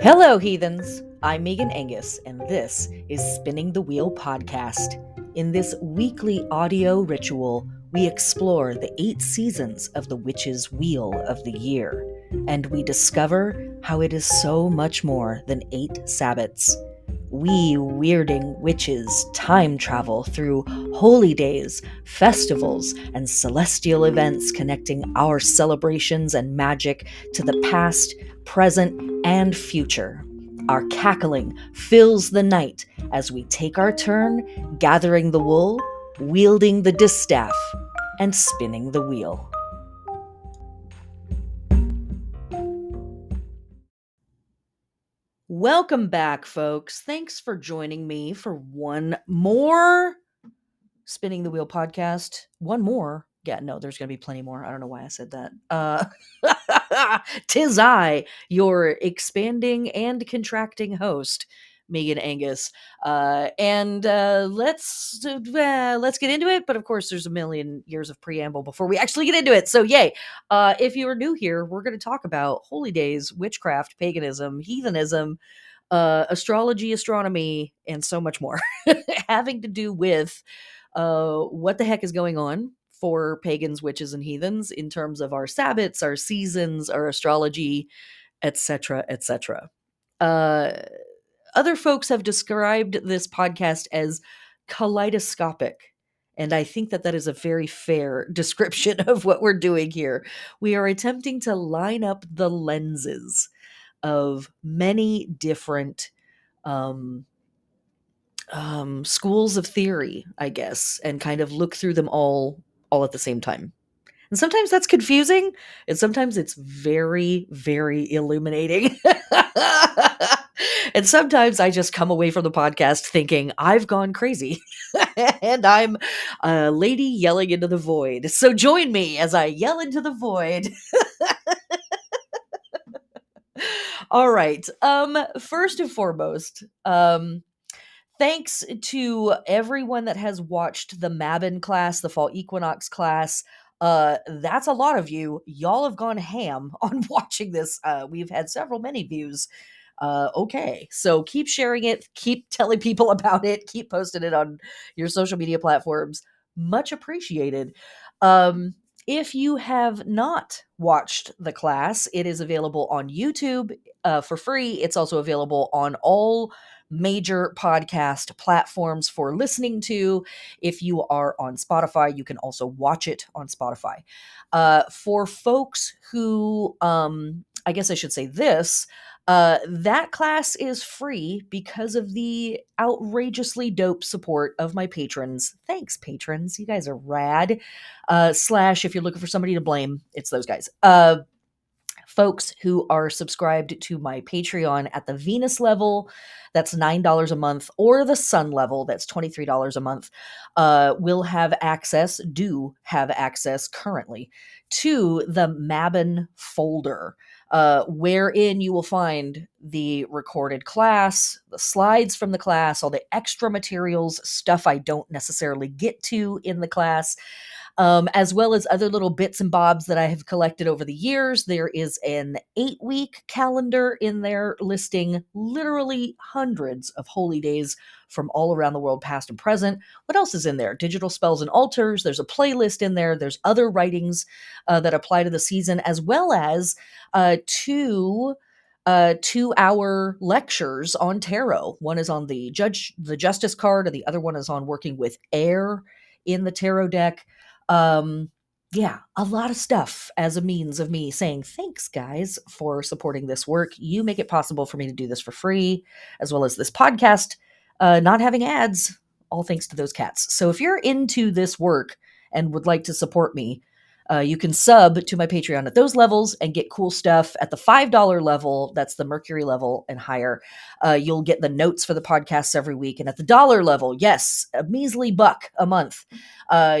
Hello, heathens. I'm Megan Angus, and this is Spinning the Wheel podcast. In this weekly audio ritual, we explore the 8 seasons of the witch's wheel of the year, and we discover how it is so much more than 8 Sabbats. We weirding witches time travel through holy days, festivals, and celestial events connecting our celebrations and magic to the past, present, and future. Our cackling fills the night as we take our turn gathering the wool, wielding the distaff, and spinning the wheel. Welcome back, folks. Thanks for joining me for one more Spinning the Wheel podcast. One more. Yeah, no, there's going to be plenty more. I don't know why I said that. 'Tis I, your expanding and contracting host, Megan Angus. Let's get into it. But of course, there's a million years of preamble before we actually get into it. So yay. If you are new here, we're going to talk about holy days, witchcraft, paganism, heathenism, astrology, astronomy, and so much more having to do with what the heck is going on for pagans, witches, and heathens in terms of our sabbats, our seasons, our astrology, etc., etc. Other folks have described this podcast as kaleidoscopic. And I think that is a very fair description of what we're doing here. We are attempting to line up the lenses of many different schools of theory, I guess, and kind of look through them all at the same time. And sometimes that's confusing, and sometimes it's very, very illuminating. And sometimes I just come away from the podcast thinking I've gone crazy and I'm a lady yelling into the void. So join me as I yell into the void. All right. First and foremost, thanks to everyone that has watched the Mabon class, the fall equinox class. That's a lot of you. Y'all have gone ham on watching this. We've had many views. Okay, so keep sharing it, keep telling people about it, keep posting it on your social media platforms. Much appreciated. If you have not watched the class, it is available on YouTube for free. It's also available on all major podcast platforms for listening to. If you are on Spotify, you can also watch it on Spotify. For folks who, I guess I should say this, that class is free because of the outrageously dope support of my patrons. Thanks, patrons. You guys are rad. Slash, if you're looking for somebody to blame, it's those guys. Folks who are subscribed to my Patreon at the Venus level, that's $9 a month, or the Sun level, that's $23 a month, do have access currently to the Mabon folder, wherein you will find the recorded class, the slides from the class, all the extra materials, stuff I don't necessarily get to in the class, as well as other little bits and bobs that I have collected over the years. There is an 8-week calendar in there listing literally hundreds of holy days from all around the world, past and present. What else is in there? Digital spells and altars. There's a playlist in there. There's other writings that apply to the season, as well as two 2-hour lectures on tarot. One is on the justice card, and the other one is on working with air in the tarot deck. Yeah, a lot of stuff as a means of me saying thanks, guys, for supporting this work. You make it possible for me to do this for free, as well as this podcast not having ads, all thanks to those cats. So if you're into this work and would like to support me, you can sub to my Patreon at those levels and get cool stuff. At the $5 level, that's the Mercury level and higher, you'll get the notes for the podcasts every week. And at the dollar level, yes, a measly $1 a month,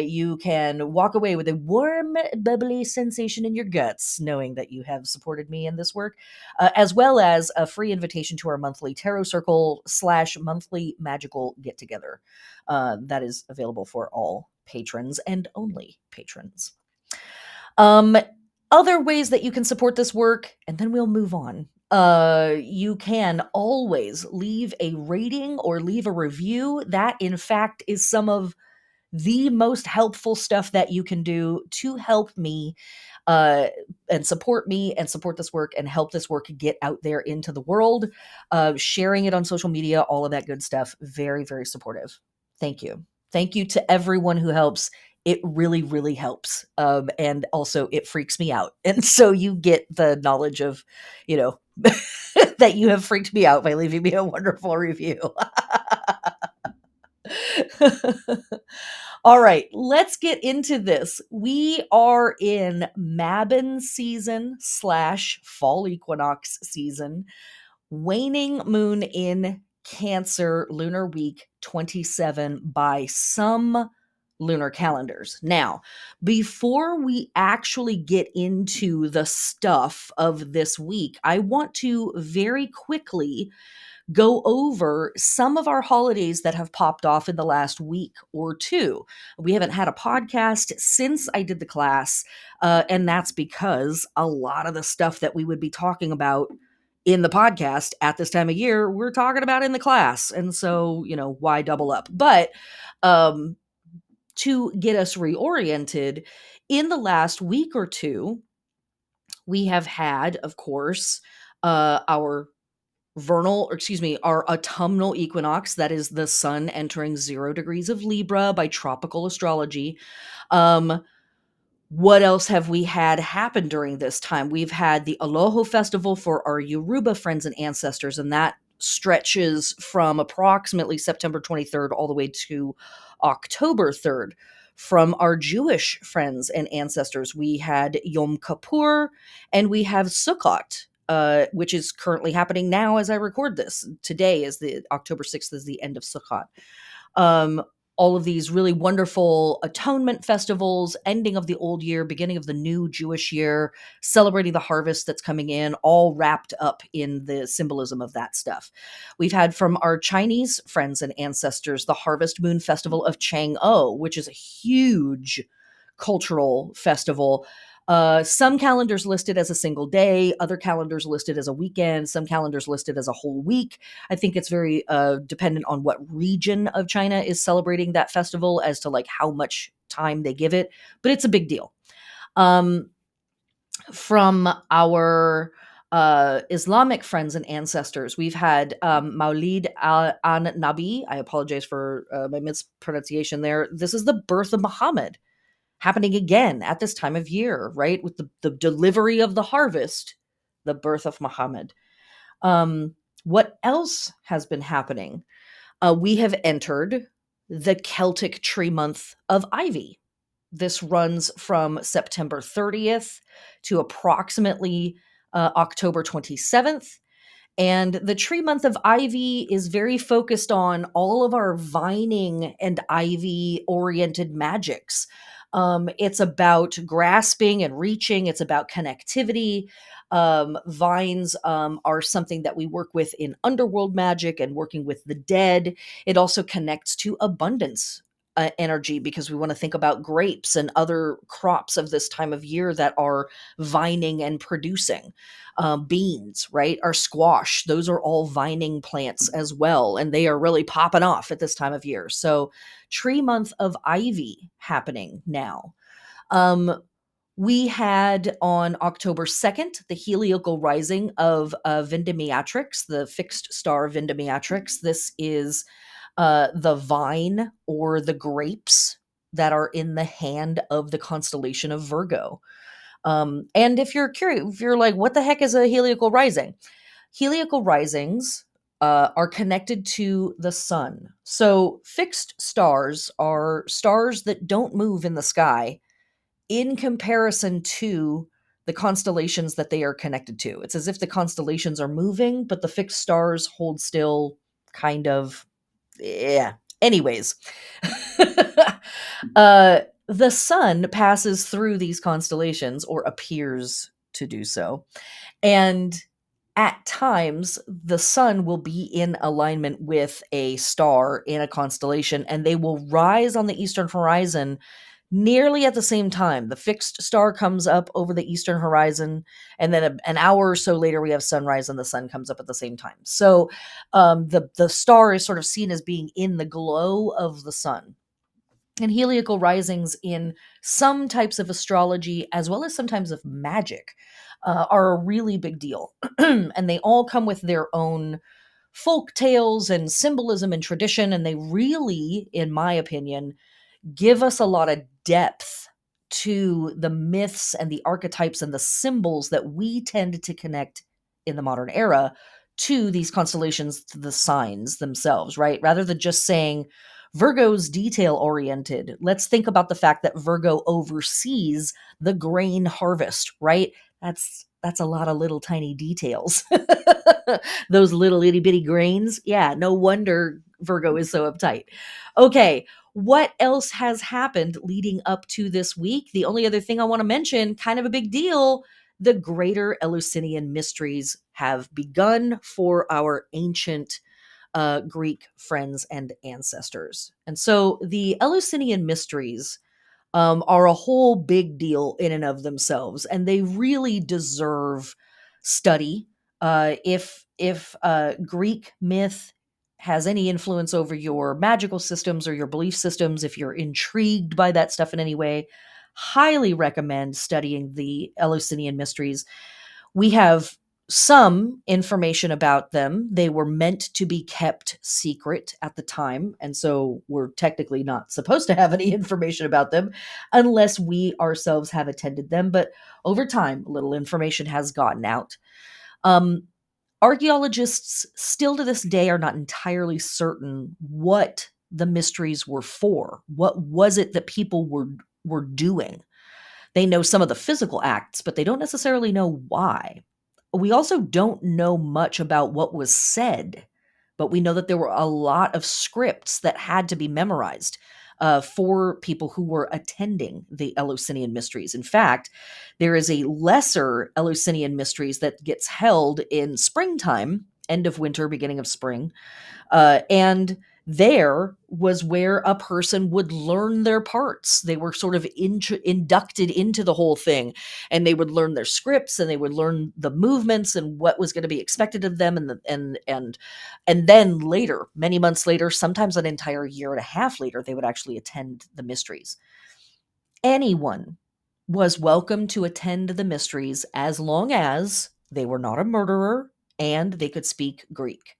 you can walk away with a warm, bubbly sensation in your guts, knowing that you have supported me in this work, as well as a free invitation to our monthly tarot circle / monthly magical get together. That is available for all patrons and only patrons. Other ways that you can support this work, and then we'll move on. you can always leave a rating or leave a review. That, in fact, is some of the most helpful stuff that you can do to help me uh, and support this work and help this work get out there into the world. Sharing it on social media, all of that good stuff. Very, very supportive. Thank you. Thank you to everyone who helps. It really, really helps. And also, it freaks me out. And so you get the knowledge of, you know, that you have freaked me out by leaving me a wonderful review. All right, let's get into this. We are in Mabon season / fall equinox season, waning moon in Cancer, lunar week 27 by some lunar calendars. Now, before we actually get into the stuff of this week, I want to very quickly go over some of our holidays that have popped off in the last week or two. We haven't had a podcast since I did the class, and that's because a lot of the stuff that we would be talking about in the podcast at this time of year, we're talking about in the class. And so, why double up? But to get us reoriented, in the last week or two, we have had, of course, our our autumnal equinox, that is the sun entering 0 degrees of Libra by tropical astrology. What else have we had happen during this time? We've had the Aloho festival for our Yoruba friends and ancestors, and that stretches from approximately September 23rd all the way to October 3rd. From our Jewish friends and ancestors, we had Yom Kippur and we have Sukkot, which is currently happening now as I record this. Today is the October 6th is the end of Sukkot. All of these really wonderful atonement festivals, ending of the old year, beginning of the new Jewish year, celebrating the harvest that's coming in, all wrapped up in the symbolism of that stuff. We've had from our Chinese friends and ancestors the Harvest Moon Festival of Chang'o, which is a huge cultural festival. Some calendars listed as a single day, other calendars listed as a weekend, some calendars listed as a whole week. I think it's very dependent on what region of China is celebrating that festival as to like how much time they give it, but it's a big deal. From our Islamic friends and ancestors, we've had Maulid an-Nabi. I apologize for my mispronunciation there. This is the birth of Muhammad, happening again at this time of year, right? With the delivery of the harvest, the birth of Muhammad. What else has been happening? We have entered the Celtic tree month of Ivy. This runs from September 30th to approximately October 27th. And the tree month of Ivy is very focused on all of our vining and ivy oriented magics. It's about grasping and reaching. It's about connectivity. Vines are something that we work with in underworld magic and working with the dead. It also connects to abundance energy, because we want to think about grapes and other crops of this time of year that are vining and producing. Beans, right? Our squash, those are all vining plants as well, and they are really popping off at this time of year. So tree month of ivy happening now. We had on October 2nd, the heliacal rising of Vindemiatrix, the fixed star Vindemiatrix. This is the vine or the grapes that are in the hand of the constellation of Virgo. And if you're curious, if you're like, what the heck is a heliacal rising? Heliacal risings are connected to the sun. So fixed stars are stars that don't move in the sky in comparison to the constellations that they are connected to. It's as if the constellations are moving, but the fixed stars hold still, kind of. Yeah. Anyways, the sun passes through these constellations, or appears to do so. And at times, the sun will be in alignment with a star in a constellation, and they will rise on the eastern horizon Nearly at the same time, the fixed star comes up over the eastern horizon, and then an hour or so later, we have sunrise, and the sun comes up at the same time. So, the star is sort of seen as being in the glow of the sun. And heliacal risings in some types of astrology, as well as sometimes of magic, are a really big deal, and they all come with their own folk tales and symbolism and tradition, and they really, in my opinion, give us a lot of depth to the myths and the archetypes and the symbols that we tend to connect in the modern era to these constellations, to the signs themselves, right? Rather than just saying Virgo's detail oriented, let's think about the fact that Virgo oversees the grain harvest, right? That's a lot of little tiny details. Those little itty bitty grains. Yeah, no wonder Virgo is so uptight. Okay, what else has happened leading up to this week? The only other thing I want to mention, kind of a big deal, the greater Eleusinian mysteries have begun for our ancient Greek friends and ancestors. And so the Eleusinian mysteries are a whole big deal in and of themselves, and they really deserve study. If Greek myth has any influence over your magical systems or your belief systems, if you're intrigued by that stuff in any way, highly recommend studying the Eleusinian mysteries. We have some information about them. They were meant to be kept secret at the time, and so we're technically not supposed to have any information about them unless we ourselves have attended them. But over time, little information has gotten out. Um, Archaeologists still to this day are not entirely certain what the mysteries were for. What was it that people were doing? They know some of the physical acts, but they don't necessarily know why. We also don't know much about what was said, but we know that there were a lot of scripts that had to be memorized for people who were attending the Eleusinian Mysteries. In fact, there is a lesser Eleusinian Mysteries that gets held in springtime, end of winter, beginning of spring, and there was where a person would learn their parts. They were sort of inducted into the whole thing, and they would learn their scripts, and they would learn the movements and what was going to be expected of them, and then later, many months later, sometimes an entire year and a half later, they would actually attend the mysteries. Anyone was welcome to attend the mysteries as long as they were not a murderer and they could speak Greek.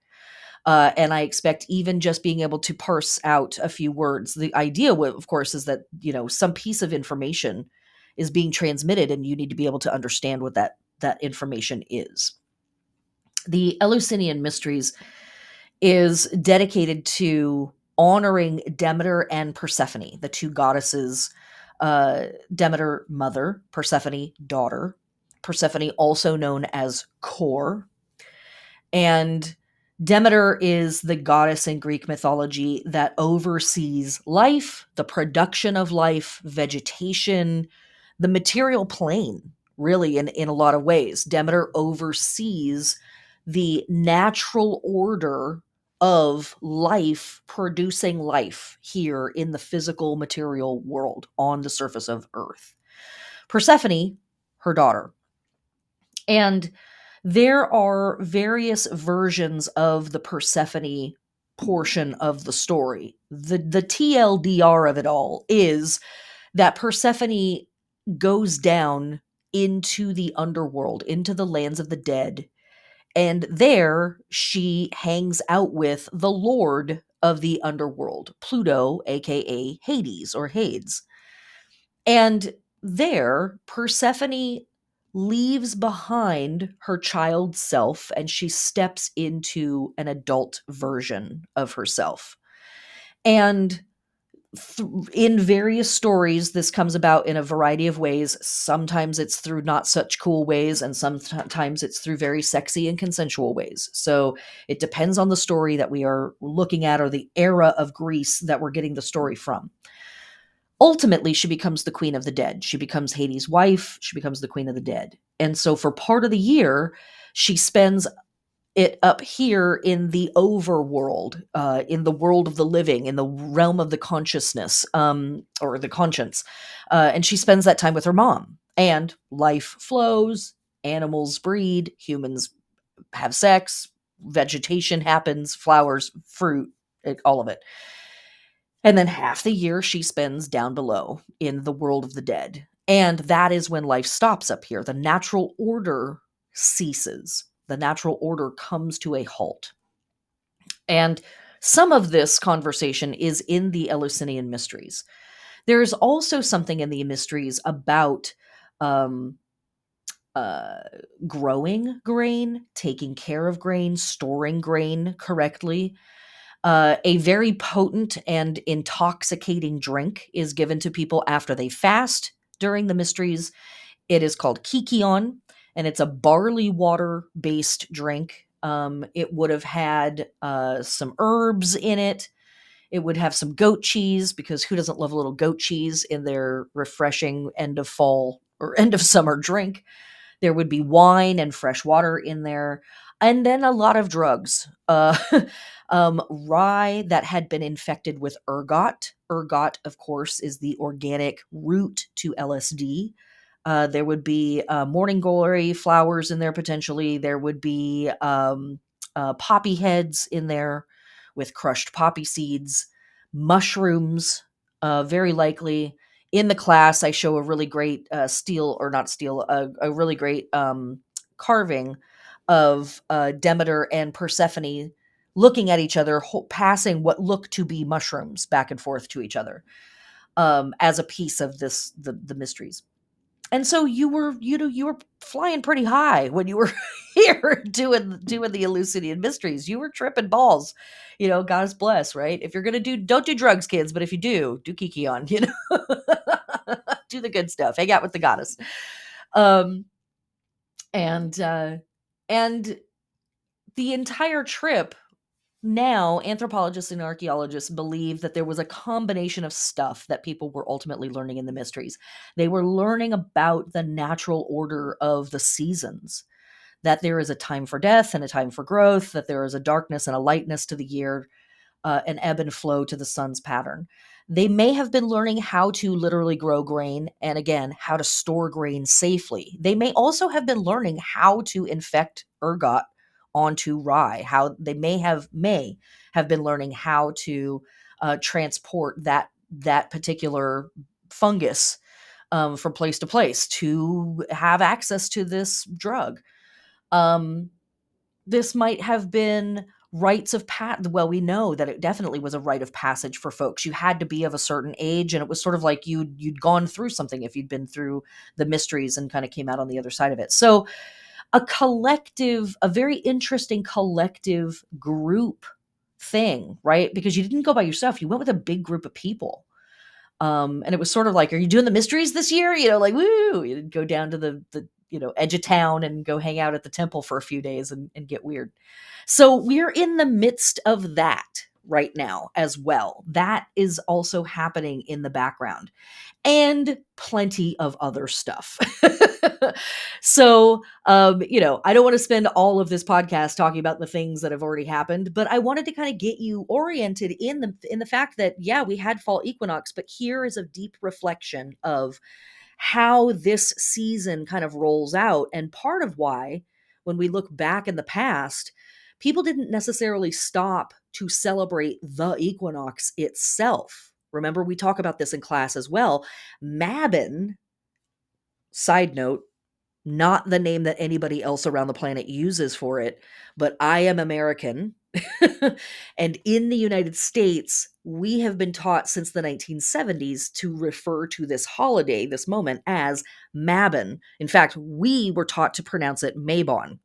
And I expect even just being able to parse out a few words. The idea, of course, is that, some piece of information is being transmitted and you need to be able to understand what that information is. The Eleusinian Mysteries is dedicated to honoring Demeter and Persephone, the two goddesses, Demeter, mother, Persephone, daughter. Persephone, also known as Kor. And Demeter is the goddess in Greek mythology that oversees life, the production of life, vegetation, the material plane, really, in a lot of ways. Demeter oversees the natural order of life producing life here in the physical material world on the surface of Earth. Persephone, her daughter. And there are various versions of the Persephone portion of the story. The TLDR of it all is that Persephone goes down into the underworld, into the lands of the dead, and there she hangs out with the lord of the underworld, Pluto, aka Hades or Hades. And there, Persephone leaves behind her child self and she steps into an adult version of herself. And in various stories, this comes about in a variety of ways. Sometimes it's through not such cool ways, and sometimes it's through very sexy and consensual ways. So it depends on the story that we are looking at or the era of Greece that we're getting the story from. Ultimately, she becomes the queen of the dead. She becomes Hades' wife. She becomes the queen of the dead. And so for part of the year, she spends it up here in the overworld, in the world of the living, in the realm of the consciousness, or the conscience. And she spends that time with her mom. And life flows, animals breed, humans have sex, vegetation happens, flowers, fruit, all of it. And then half the year she spends down below in the world of the dead. And that is when life stops up here. The natural order ceases. The natural order comes to a halt. And some of this conversation is in the Eleusinian Mysteries. There's also something in the mysteries about um, uh, growing grain, taking care of grain, storing grain correctly. A very potent and intoxicating drink is given to people after they fast during the mysteries. It is called kikion, and it's a barley water based drink. It would have had some herbs in it. It would have some goat cheese, because who doesn't love a little goat cheese in their refreshing end of fall or end of summer drink? There would be wine and fresh water in there, and then a lot of drugs. Rye that had been infected with ergot. Ergot, of course, is the organic root to LSD. There would be morning glory flowers in there potentially. There would be poppy heads in there with crushed poppy seeds, mushrooms, very likely. In the class, I show a really great steel, or not steel, a really great carving of Demeter and Persephone looking at each other, passing what look to be mushrooms back and forth to each other, as a piece of the mysteries. And so you were flying pretty high when you were here doing the Eleusinian Mysteries. You were tripping balls, God bless, right? If you're gonna don't do drugs, kids, but if you do Kikion, do the good stuff. Hang out with the goddess. Um, and and the entire trip, now anthropologists and archaeologists believe that there was a combination of stuff that people were ultimately learning in the mysteries. They were learning about the natural order of the seasons, that there is a time for death and a time for growth, that there is a darkness and a lightness to the year, an ebb and flow to the sun's pattern. They may have been learning how to literally grow grain, and again, how to store grain safely. They may also have been learning how to infect ergot onto rye. How they may have been learning how to transport that particular fungus from place to place to have access to this drug. Um, this might have been rites of well, we know that it definitely was a rite of passage for folks. You had to be of a certain age, and it was sort of like you'd gone through something if you'd been through the mysteries and kind of came out on the other side of it. So a very interesting collective group thing, right? Because you didn't go by yourself, you went with a big group of people. And it was sort of like, are you doing the mysteries this year? Like, woo! You'd go down to the edge of town and go hang out at the temple for a few days and get weird. So we're in the midst of that right now as well. That is also happening in the background, and plenty of other stuff. So, I don't want to spend all of this podcast talking about the things that have already happened, but I wanted to kind of get you oriented in the fact that, yeah, we had fall equinox, but here is a deep reflection of how this season kind of rolls out, and part of why, when we look back in the past, people didn't necessarily stop to celebrate the equinox itself. Remember, we talk about this in class as well. Mabon, side note, not the name that anybody else around the planet uses for it, but I am American. And in the United States, we have been taught since the 1970s to refer to this holiday, this moment, as Mabon. In fact, we were taught to pronounce it Mabon.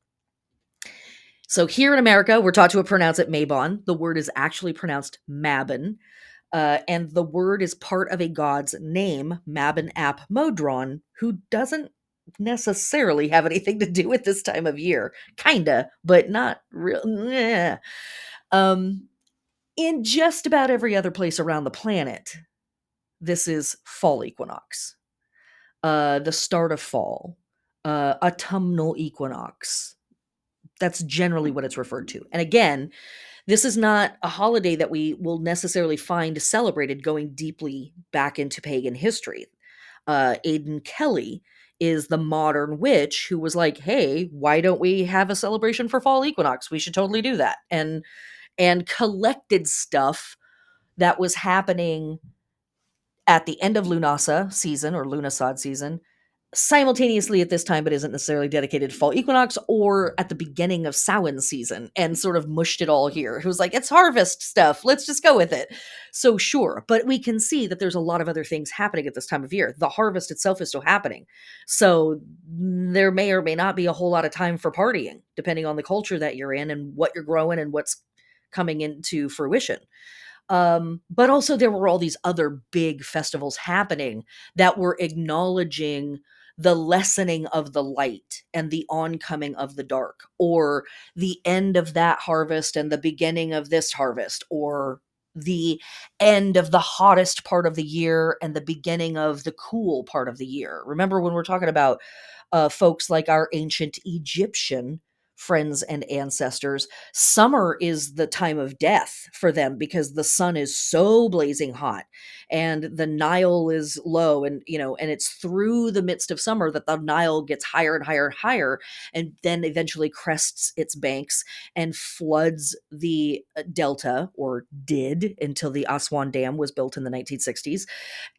So here in America, we're taught to pronounce it Mabon. The word is actually pronounced Mabon. And the word is part of a god's name, Mabon ap Modron, who doesn't necessarily have anything to do with this time of year. Kinda, but not real. In just about every other place around the planet, this is fall equinox, the start of fall, autumnal equinox, That's generally what it's referred to. And again, this is not a holiday that we will necessarily find celebrated going deeply back into pagan history. Aidan Kelly is the modern witch who was like, "Hey, why don't we have a celebration for fall equinox? We should totally do that." And collected stuff that was happening at the end of Lunasa season or Lunasad season, simultaneously at this time, but isn't necessarily dedicated to fall equinox, or at the beginning of Samhain season, and sort of mushed it all here. It was like, it's harvest stuff. Let's just go with it. So sure, but we can see that there's a lot of other things happening at this time of year. The harvest itself is still happening. So there may or may not be a whole lot of time for partying, depending on the culture that you're in and what you're growing and what's coming into fruition. But also there were all these other big festivals happening that were acknowledging the lessening of the light and the oncoming of the dark, or the end of that harvest and the beginning of this harvest, or the end of the hottest part of the year and the beginning of the cool part of the year. Remember when we're talking about folks like our ancient Egyptian friends and ancestors, summer is the time of death for them because the sun is so blazing hot and the Nile is low, and and it's through the midst of summer that the Nile gets higher and higher and higher, and then eventually crests its banks and floods the delta, or did until the Aswan Dam was built in the 1960s.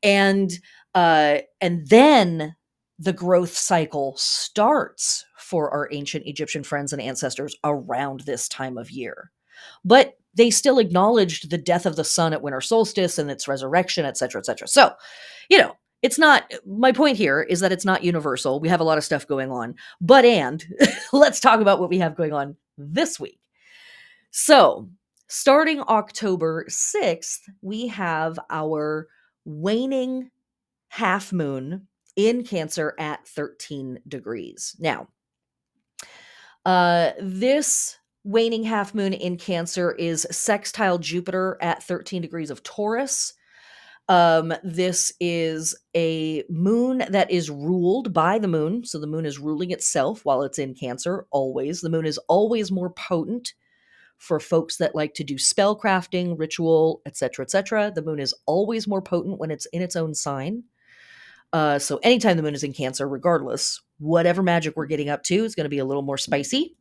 And then the growth cycle starts for our ancient Egyptian friends and ancestors around this time of year. But they still acknowledged the death of the sun at winter solstice and its resurrection, et cetera, et cetera. So, it's not, my point here is that it's not universal. We have a lot of stuff going on. And let's talk about what we have going on this week. So, starting October 6th, we have our waning half moon in Cancer at 13 degrees. Now, this waning half moon in Cancer is sextile Jupiter at 13 degrees of Taurus. This is a moon that is ruled by the moon. So the moon is ruling itself while it's in Cancer, always. The moon is always more potent for folks that like to do spell crafting, ritual, etc., etc. The moon is always more potent when it's in its own sign. So anytime the moon is in Cancer, regardless, whatever magic we're getting up to is going to be a little more spicy,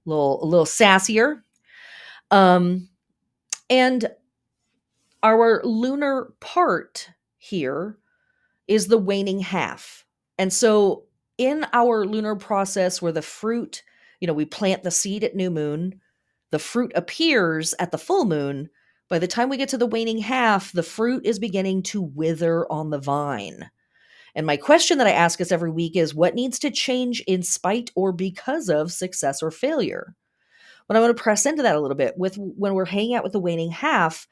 a little sassier. And our lunar part here is the waning half. And so in our lunar process where the fruit, we plant the seed at new moon, the fruit appears at the full moon. By the time we get to the waning half, the fruit is beginning to wither on the vine. And my question that I ask us every week is, what needs to change in spite or because of success or failure? But I want to press into that a little bit with when we're hanging out with the waning half.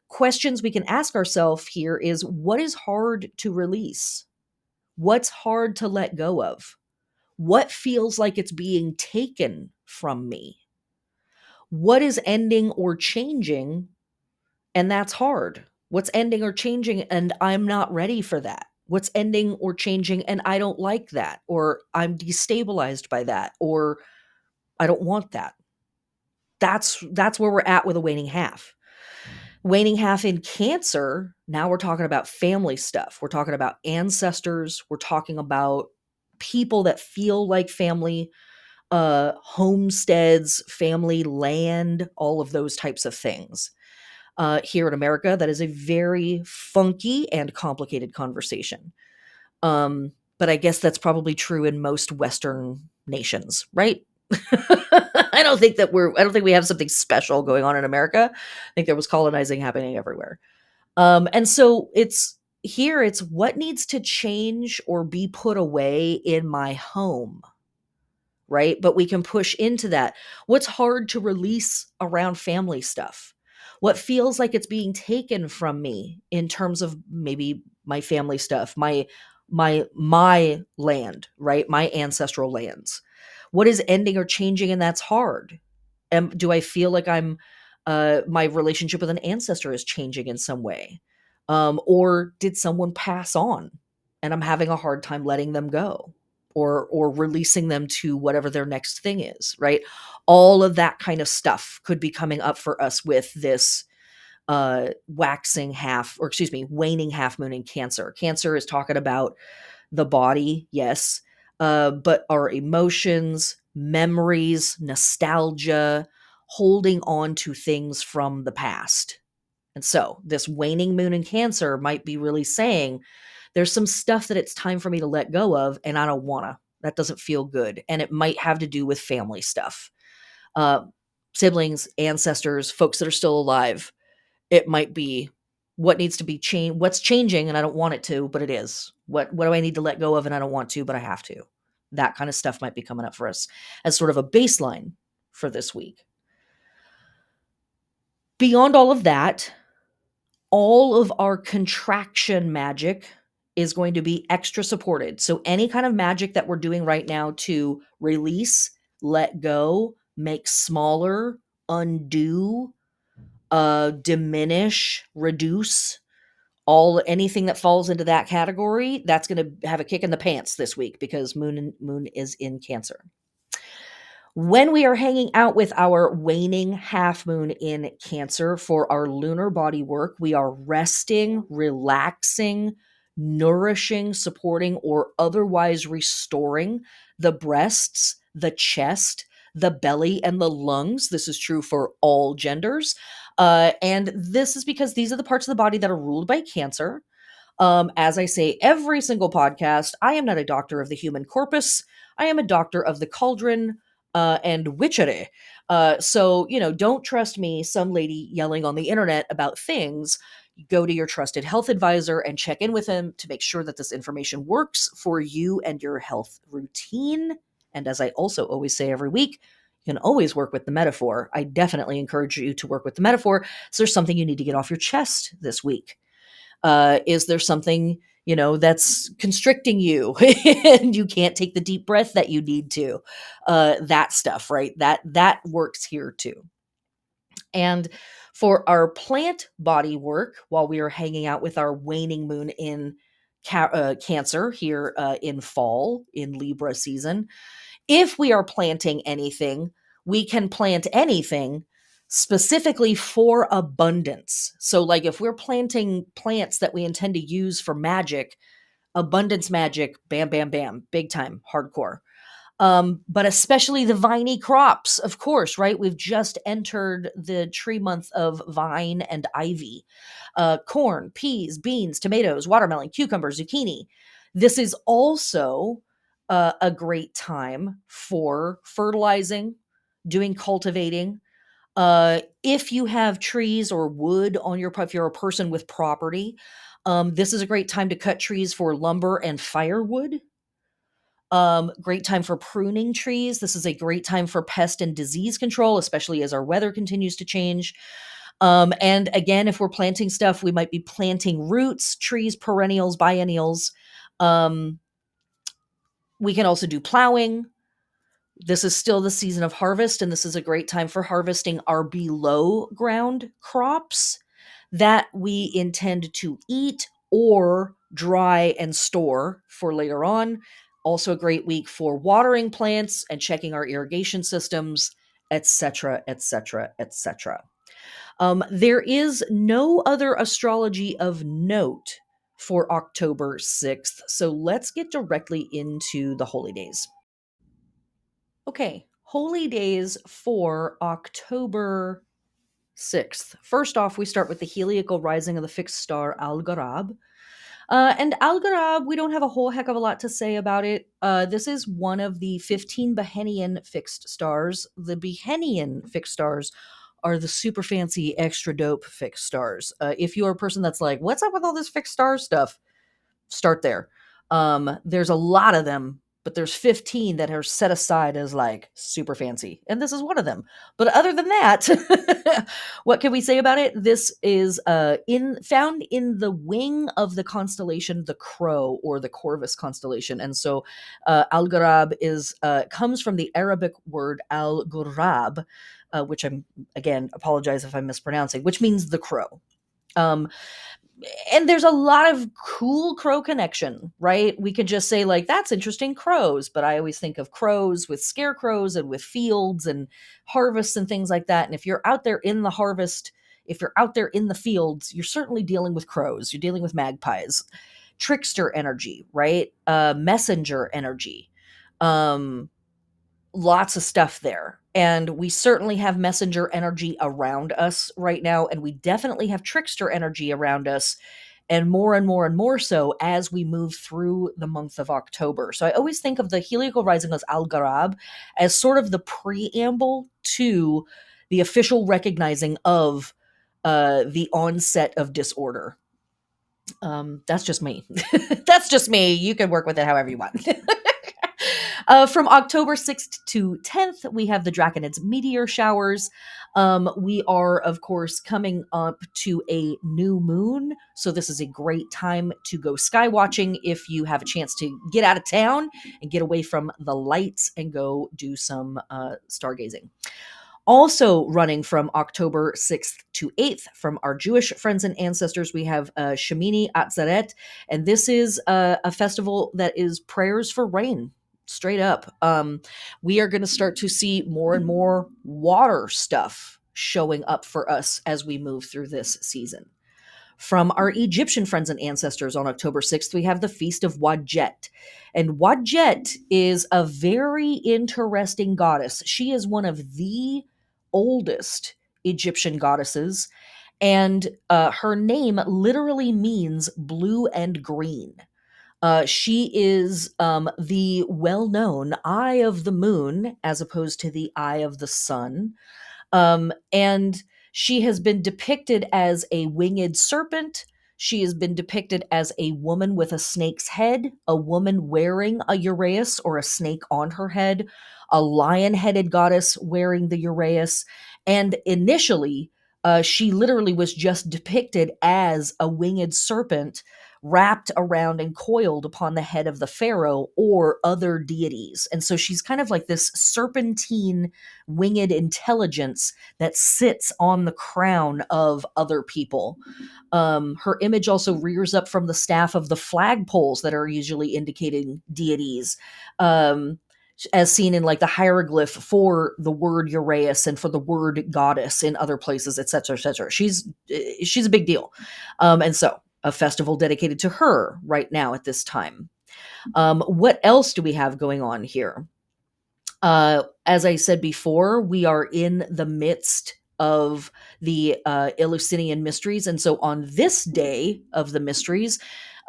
Questions we can ask ourselves here is, what is hard to release? What's hard to let go of? What feels like it's being taken from me? What is ending or changing? And that's hard. What's ending or changing and I'm not ready for that? What's ending or changing and I don't like that, or I'm destabilized by that, or I don't want that? That's where we're at with a waning half. Waning half in Cancer, now we're talking about family stuff. We're talking about ancestors. We're talking about people that feel like family, homesteads, family land, all of those types of things. Here in America, that is a very funky and complicated conversation. But I guess that's probably true in most Western nations, right? I don't think we have something special going on in America. I think there was colonizing happening everywhere. And so it's what needs to change or be put away in my home, right? But we can push into that. What's hard to release around family stuff? What feels like it's being taken from me in terms of maybe my family stuff, my land, right? My ancestral lands. What is ending or changing, and that's hard? Do I feel like my relationship with an ancestor is changing in some way? Or did someone pass on and I'm having a hard time letting them go? or releasing them to whatever their next thing is, right? All of that kind of stuff could be coming up for us with this waning half moon in Cancer. Cancer is talking about the body, yes, but our emotions, memories, nostalgia, holding on to things from the past. And so this waning moon in Cancer might be really saying there's some stuff that it's time for me to let go of, and I don't wanna. That doesn't feel good. And it might have to do with family stuff. Uh, Siblings, ancestors, folks that are still alive. It might be what needs to be changed, what's changing, and I don't want it to, but it is. What do I need to let go of, and I don't want to, but I have to. That kind of stuff might be coming up for us as sort of a baseline for this week. Beyond all of that, all of our contraction magic is going to be extra supported. So any kind of magic that we're doing right now to release, let go, make smaller, undo, diminish, reduce, anything that falls into that category, that's going to have a kick in the pants this week because moon is in Cancer. When we are hanging out with our waning half moon in Cancer for our lunar body work, we are resting, relaxing, nourishing, supporting, or otherwise restoring the breasts, the chest, the belly, and the lungs. This is true for all genders. And this is because these are the parts of the body that are ruled by Cancer. As I say every single podcast, I am not a doctor of the human corpus. I am a doctor of the cauldron and witchery. So, don't trust me, some lady yelling on the internet about things. Go to your trusted health advisor and check in with him to make sure that this information works for you and your health routine. And as I also always say every week, you can always work with the metaphor. I definitely encourage you to work with the metaphor. So there's something you need to get off your chest this week. Is there something, that's constricting you and you can't take the deep breath that you need to? That stuff, right? That works here too. And for our plant body work, while we are hanging out with our waning moon in Cancer here in fall, in Libra season, if we are planting anything, we can plant anything specifically for abundance. So, like if we're planting plants that we intend to use for magic, abundance magic, bam, bam, bam, big time, hardcore. But especially the viney crops, of course, right? We've just entered the tree month of vine and ivy. Corn, peas, beans, tomatoes, watermelon, cucumber, zucchini. This is also a great time for fertilizing, doing cultivating. If you have trees or wood on if you're a person with property, this is a great time to cut trees for lumber and firewood. Great time for pruning trees. This is a great time for pest and disease control, especially as our weather continues to change. And again, if we're planting stuff, we might be planting roots, trees, perennials, biennials. We can also do plowing. This is still the season of harvest, and this is a great time for harvesting our below ground crops that we intend to eat or dry and store for later on. Also a great week for watering plants and checking our irrigation systems, etc., etc., etc. There is no other astrology of note for October 6th, so let's get directly into the holy days. Okay, holy days for October 6th. First off, we start with the heliacal rising of the fixed star Algorab. And Algorab, we don't have a whole heck of a lot to say about it. This is one of the 15 Behenian fixed stars. The Behenian fixed stars are the super fancy, extra dope fixed stars. If you're a person that's like, what's up with all this fixed star stuff? Start there. There's a lot of them, but there's 15 that are set aside as like super fancy, and this is one of them. But other than that, what can we say about it? This is found in the wing of the constellation the Crow, or the Corvus constellation. And so Al-Ghurab comes from the Arabic word al-Ghurab, which I'm, again, apologize if I'm mispronouncing, which means the crow. and there's a lot of cool crow connection, right? We could just say, like, that's interesting, crows, but I always think of crows with scarecrows and with fields and harvests and things like that. And if you're out there in the harvest, if you're out there in the fields, you're certainly dealing with crows, you're dealing with magpies. Trickster energy, right? Messenger energy. Um, Lots of stuff there. And we certainly have messenger energy around us right now. And we definitely have trickster energy around us, and more and more and more so as we move through the month of October. So I always think of the heliacal rising as Al-Garab as sort of the preamble to the official recognizing of the onset of disorder. That's just me. That's just me. You can work with it however you want. From October 6th to 10th, we have the Draconids meteor showers. We are, of course, coming up to a new moon. So this is a great time to go sky watching if you have a chance to get out of town and get away from the lights and go do some stargazing. Also running from October 6th to 8th from our Jewish friends and ancestors, we have Shemini Atzeret, and this is a festival that is prayers for rain. Straight up. We are going to start to see more and more water stuff showing up for us as we move through this season. From our Egyptian friends and ancestors on October 6th, we have the Feast of Wadjet. And Wadjet is a very interesting goddess. She is one of the oldest Egyptian goddesses, and her name literally means blue and green. She is the well known Eye of the Moon as opposed to the Eye of the Sun. And she has been depicted as a winged serpent. She has been depicted as a woman with a snake's head, a woman wearing a uraeus or a snake on her head, a lion headed goddess wearing the uraeus. And initially, she literally was just depicted as a winged serpent wrapped around and coiled upon the head of the pharaoh or other deities. And so she's kind of like this serpentine winged intelligence that sits on the crown of other people. Her image also rears up from the staff of the flagpoles that are usually indicating deities. As seen in like the hieroglyph for the word Uraeus and for the word goddess in other places, etc., etc. She's a big deal, and so a festival dedicated to her right now at this time. What else do we have going on here? As I said before, we are in the midst of the Eleusinian Mysteries. And so on this day of the Mysteries,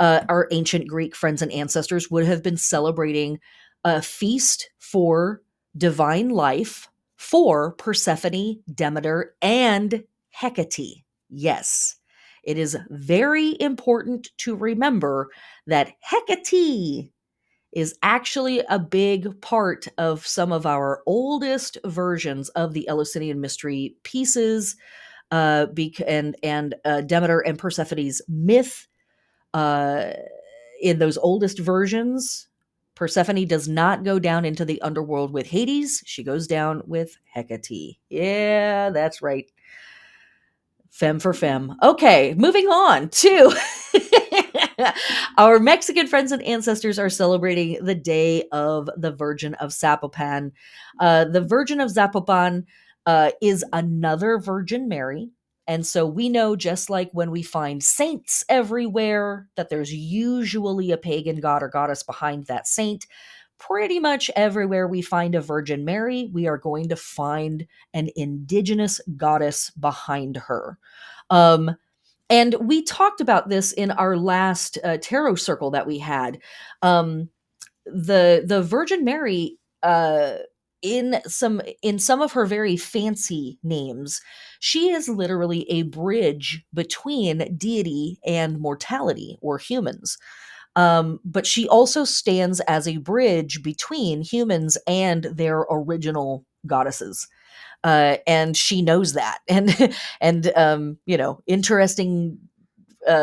our ancient Greek friends and ancestors would have been celebrating a feast for divine life for Persephone, Demeter, and Hecate. Yes, it is very important to remember that Hecate is actually a big part of some of our oldest versions of the Eleusinian mystery pieces, and Demeter and Persephone's myth. Uh, in those oldest versions, Persephone does not go down into the underworld with Hades. She goes down with Hecate. Yeah, that's right. Femme for femme. Okay, moving on to our Mexican friends and ancestors are celebrating the day of the Virgin of Zapopan. The Virgin of Zapopan is another Virgin Mary. And so we know, just like when we find saints everywhere, that there's usually a pagan god or goddess behind that saint. Pretty much everywhere we find a Virgin Mary, we are going to find an indigenous goddess behind her. And we talked about this in our last tarot circle that we had. The Virgin Mary, in some of her very fancy names, she is literally a bridge between deity and mortality or humans. But she also stands as a bridge between humans and their original goddesses. And she knows that, and interesting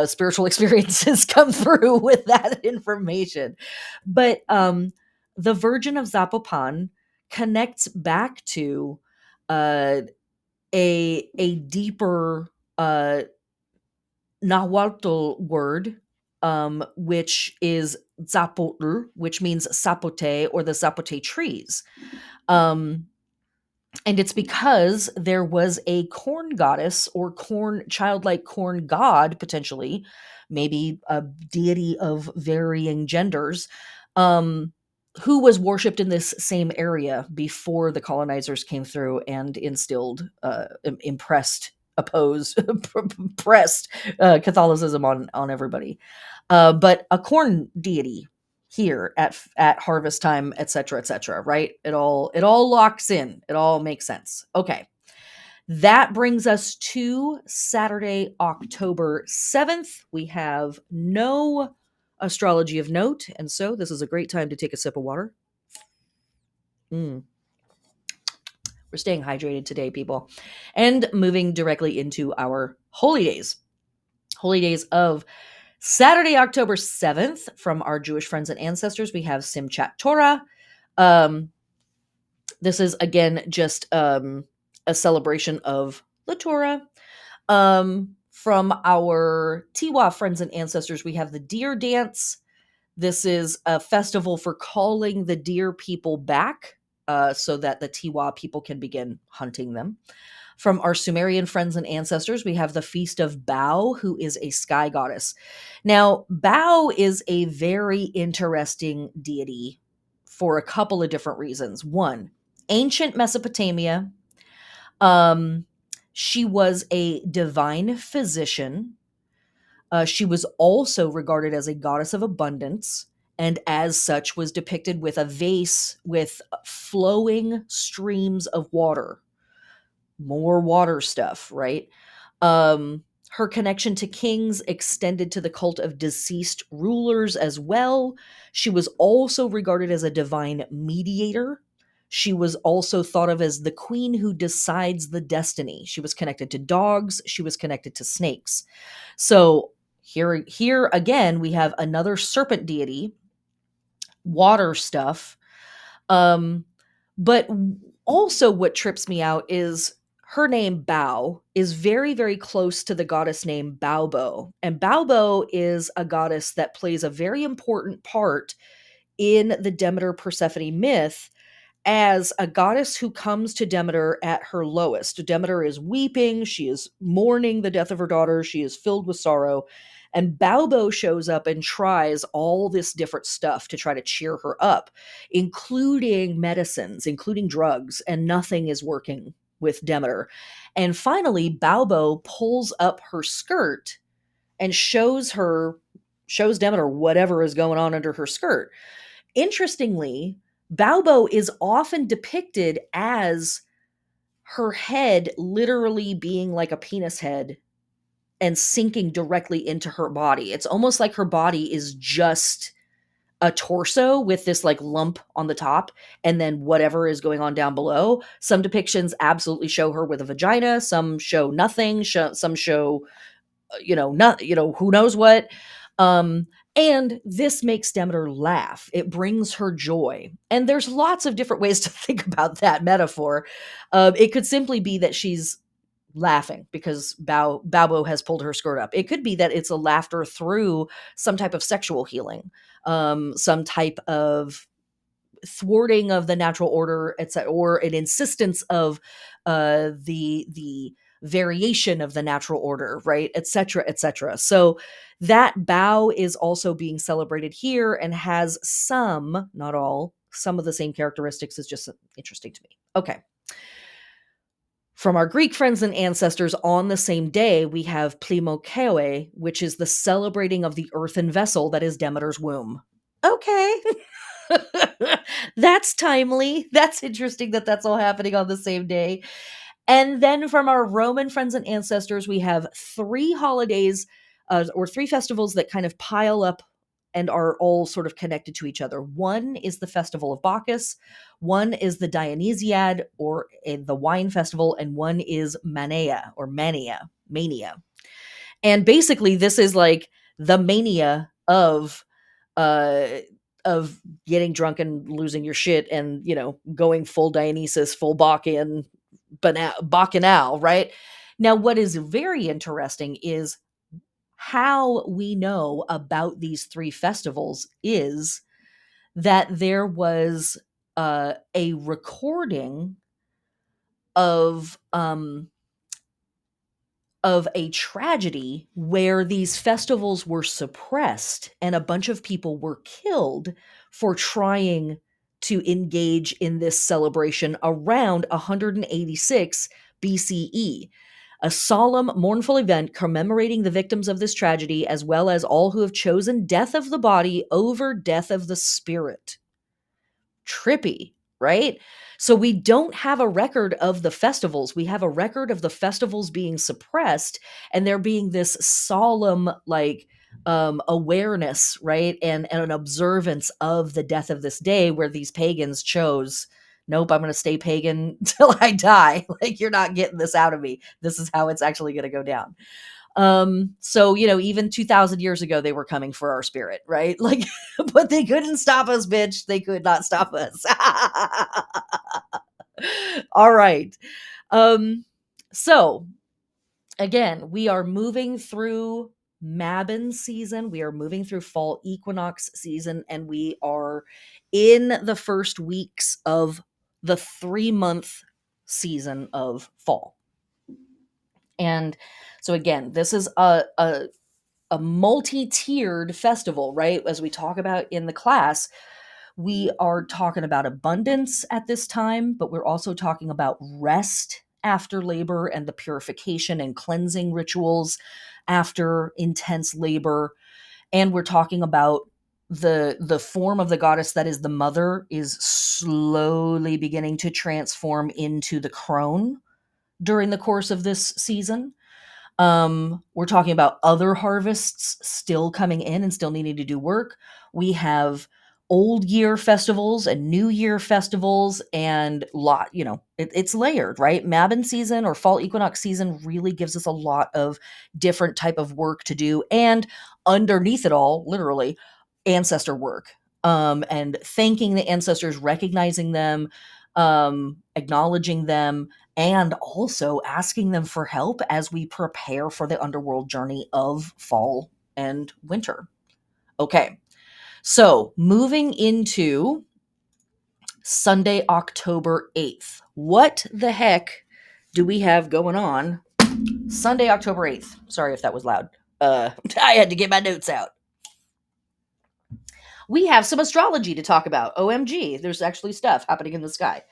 spiritual experiences come through with that information. But the Virgin of Zapopan connects back to a deeper Nahuatl word, which is zapotl, which means sapote or the zapote trees. Um, and it's because there was a corn goddess or childlike corn god, potentially, maybe a deity of varying genders, um, who was worshipped in this same area before the colonizers came through and instilled, impressed, opposed, pressed Catholicism on everybody. But a corn deity here at harvest time, etc., right? It all locks in. It all makes sense. Okay. That brings us to Saturday, October 7th. We have no astrology of note, and so this is a great time to take a sip of water. Mm, we're staying hydrated today, people. And moving directly into our holy days. Holy days of Saturday, October 7th, from our Jewish friends and ancestors, we have Simchat Torah. Um, this is, again, just a celebration of the Torah. From our Tiwa friends and ancestors, we have the Deer Dance. This is a festival for calling the deer people back, so that the Tiwa people can begin hunting them. From our Sumerian friends and ancestors, we have the Feast of Bao, who is a sky goddess. Now, Bao is a very interesting deity for a couple of different reasons. One, ancient Mesopotamia. Um, she was a divine physician. She was also regarded as a goddess of abundance, and as such was depicted with a vase with flowing streams of water. More water stuff, right? Her connection to kings extended to the cult of deceased rulers as well. She was also regarded as a divine mediator. She was also thought of as the queen who decides the destiny. She was connected to dogs. She was connected to snakes. So here again, we have another serpent deity, water stuff. Um, but also, what trips me out is her name Bao is very, very close to the goddess name Baobo. And Baobo is a goddess that plays a very important part in the Demeter Persephone myth as a goddess who comes to Demeter at her lowest. Demeter is weeping, she is mourning the death of her daughter, she is filled with sorrow. And Baobo shows up and tries all this different stuff to try to cheer her up, including medicines, including drugs, and nothing is working with Demeter. And finally, Baobo pulls up her skirt and shows Demeter whatever is going on under her skirt. Interestingly, Baobo is often depicted as her head literally being like a penis head and sinking directly into her body. It's almost like her body is just a torso with this like lump on the top and then whatever is going on down below. Some depictions absolutely show her with a vagina, some show nothing, some show not, who knows what. Um, and this makes Demeter laugh. It brings her joy. And there's lots of different ways to think about that metaphor. It could simply be that she's laughing because Baobo has pulled her skirt up. It could be that it's a laughter through some type of sexual healing, some type of thwarting of the natural order, etc., or an insistence of the variation of the natural order, right, etc., etc. So that Bao is also being celebrated here and has some, not all, some of the same characteristics. Is just interesting to me. Okay. From our Greek friends and ancestors, on the same day, we have Plimokewe, which is the celebrating of the earthen vessel that is Demeter's womb. Okay. That's timely. That's interesting that that's all happening on the same day. And then from our Roman friends and ancestors, we have three holidays or three festivals that kind of pile up and are all sort of connected to each other. One is the festival of Bacchus, one is the Dionysiad or the wine festival, and one is Mania or Mania. And basically this is like the mania uh of getting drunk and losing your shit and, going full Dionysus, full Bacchanal, right? Now, what is very interesting is how we know about these three festivals is that there was a recording of a tragedy where these festivals were suppressed and a bunch of people were killed for trying to engage in this celebration around 186 BCE. A solemn, mournful event commemorating the victims of this tragedy, as well as all who have chosen death of the body over death of the spirit. Trippy, right? So we don't have a record of the festivals. We have a record of the festivals being suppressed and there being this solemn, like, awareness, right? And an observance of the death of this day where these pagans chose, nope, I'm going to stay pagan till I die. Like, you're not getting this out of me. This is how it's actually going to go down. So, even 2,000 years ago, they were coming for our spirit, right? Like, but they couldn't stop us, bitch. They could not stop us. All right. So again, we are moving through Mabon season. We are moving through fall equinox season, and we are in the first weeks of the 3-month season of fall. And so again, this is a multi-tiered festival, right? As we talk about in the class, we are talking about abundance at this time, but we're also talking about rest after labor and the purification and cleansing rituals after intense labor. And we're talking about the form of the goddess that is the mother is slowly beginning to transform into the crone during the course of this season. We're talking about other harvests still coming in and still needing to do work. We have old year festivals and new year festivals and it's layered, right? Mabon season or fall equinox season really gives us a lot of different type of work to do. And underneath it all, literally, ancestor work. And thanking the ancestors, recognizing them, acknowledging them, and also asking them for help as we prepare for the underworld journey of fall and winter. Okay, so moving into Sunday, October 8th. What the heck do we have going on Sunday, October 8th? Sorry if that was loud. I had to get my notes out. We have some astrology to talk about. OMG, there's actually stuff happening in the sky.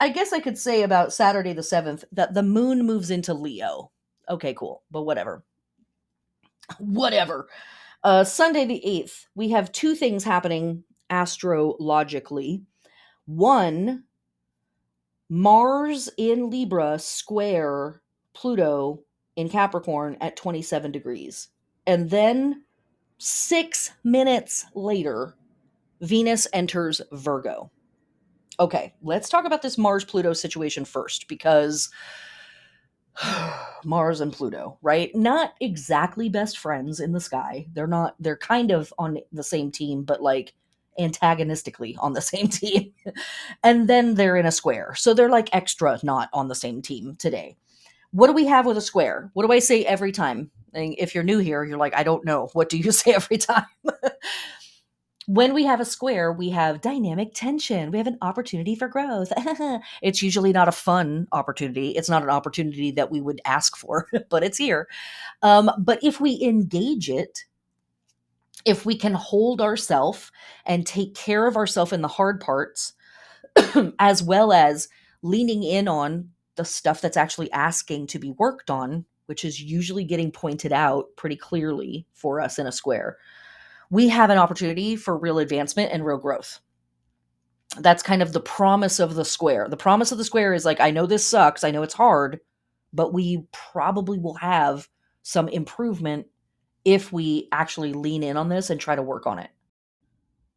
I guess I could say about Saturday the 7th that the moon moves into Leo. Okay, cool, but whatever. Whatever. Sunday the 8th, we have two things happening astrologically. One, Mars in Libra square Pluto in Capricorn at 27 degrees. And then 6 minutes later, Venus enters Virgo. Okay, let's talk about this Mars-Pluto situation first, because Mars and Pluto, right? Not exactly best friends in the sky. They're kind of on the same team, but like antagonistically on the same team. And then they're in a square. So they're like extra not on the same team today. What do we have with a square? What do I say every time? And if you're new here, you're like, I don't know. What do you say every time? When we have a square, we have dynamic tension. We have an opportunity for growth. It's usually not a fun opportunity. It's not an opportunity that we would ask for, but it's here. But if we engage it, if we can hold ourselves and take care of ourselves in the hard parts, as well as leaning in on the stuff that's actually asking to be worked on, which is usually getting pointed out pretty clearly for us in a square, we have an opportunity for real advancement and real growth. That's kind of the promise of the square. The promise of the square is like, I know this sucks, I know it's hard, but we probably will have some improvement if we actually lean in on this and try to work on it.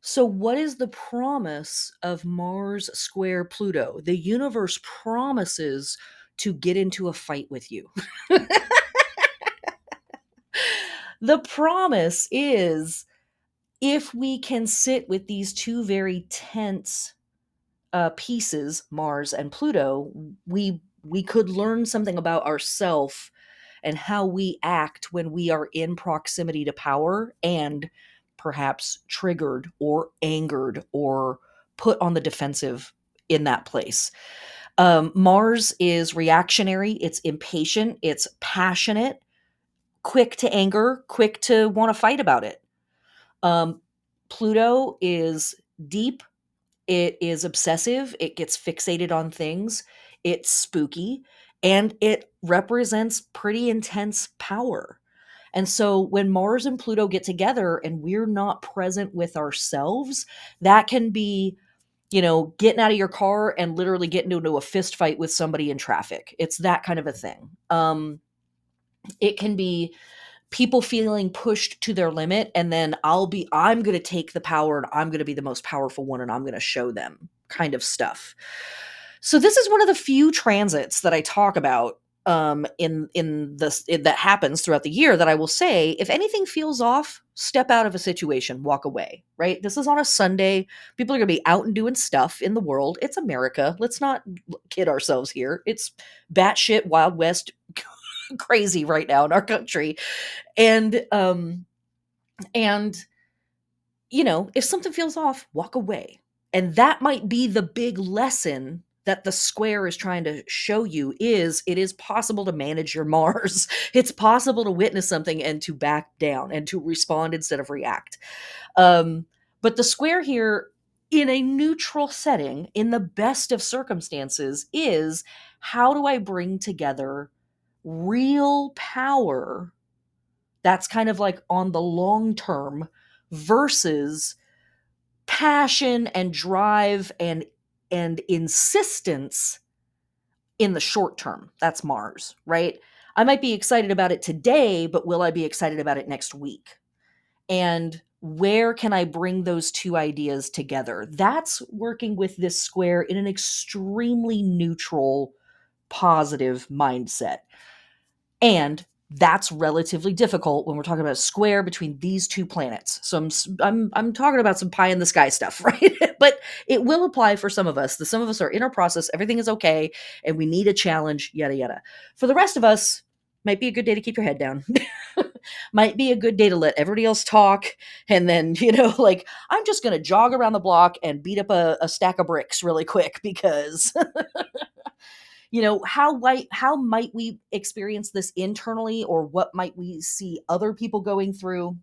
So, what is the promise of Mars square Pluto? The universe promises to get into a fight with you. The promise is, if we can sit with these two very tense pieces, Mars and Pluto, we could learn something about ourselves and how we act when we are in proximity to power and perhaps triggered or angered or put on the defensive in that place. Mars is reactionary, it's impatient, it's passionate, quick to anger, quick to want to fight about it. Um, Pluto is deep, it is obsessive, it gets fixated on things, it's spooky, and it represents pretty intense power. And so when Mars and Pluto get together and we're not present with ourselves, that can be, getting out of your car and literally getting into a fist fight with somebody in traffic. It's that kind of a thing. It can be people feeling pushed to their limit, and then I'm going to take the power and I'm going to be the most powerful one and I'm going to show them kind of stuff. So this is one of the few transits that I talk about that happens throughout the year that I will say, if anything feels off, step out of a situation, walk away, right? This is on a Sunday. People are going to be out and doing stuff in the world. It's America. Let's not kid ourselves here. It's batshit Wild West crazy right now in our country. And if something feels off, walk away. And that might be the big lesson that the square is trying to show you, is it is possible to manage your Mars. It's possible to witness something and to back down and to respond instead of react. But the square here, in a neutral setting, in the best of circumstances, is how do I bring together real power that's kind of like on the long term versus passion and drive and insistence in the short term. That's Mars, right? I might be excited about it today, but will I be excited about it next week? And where can I bring those two ideas together? That's working with this square in an extremely neutral, positive mindset. And that's relatively difficult when we're talking about a square between these two planets. So I'm talking about some pie in the sky stuff, right? But it will apply for some of us. Some of us are in our process, everything is okay, and we need a challenge, yada yada. For the rest of us, might be a good day to keep your head down. Might be a good day to let everybody else talk, and then I'm just going to jog around the block and beat up a stack of bricks really quick because how might we experience this internally, or what might we see other people going through?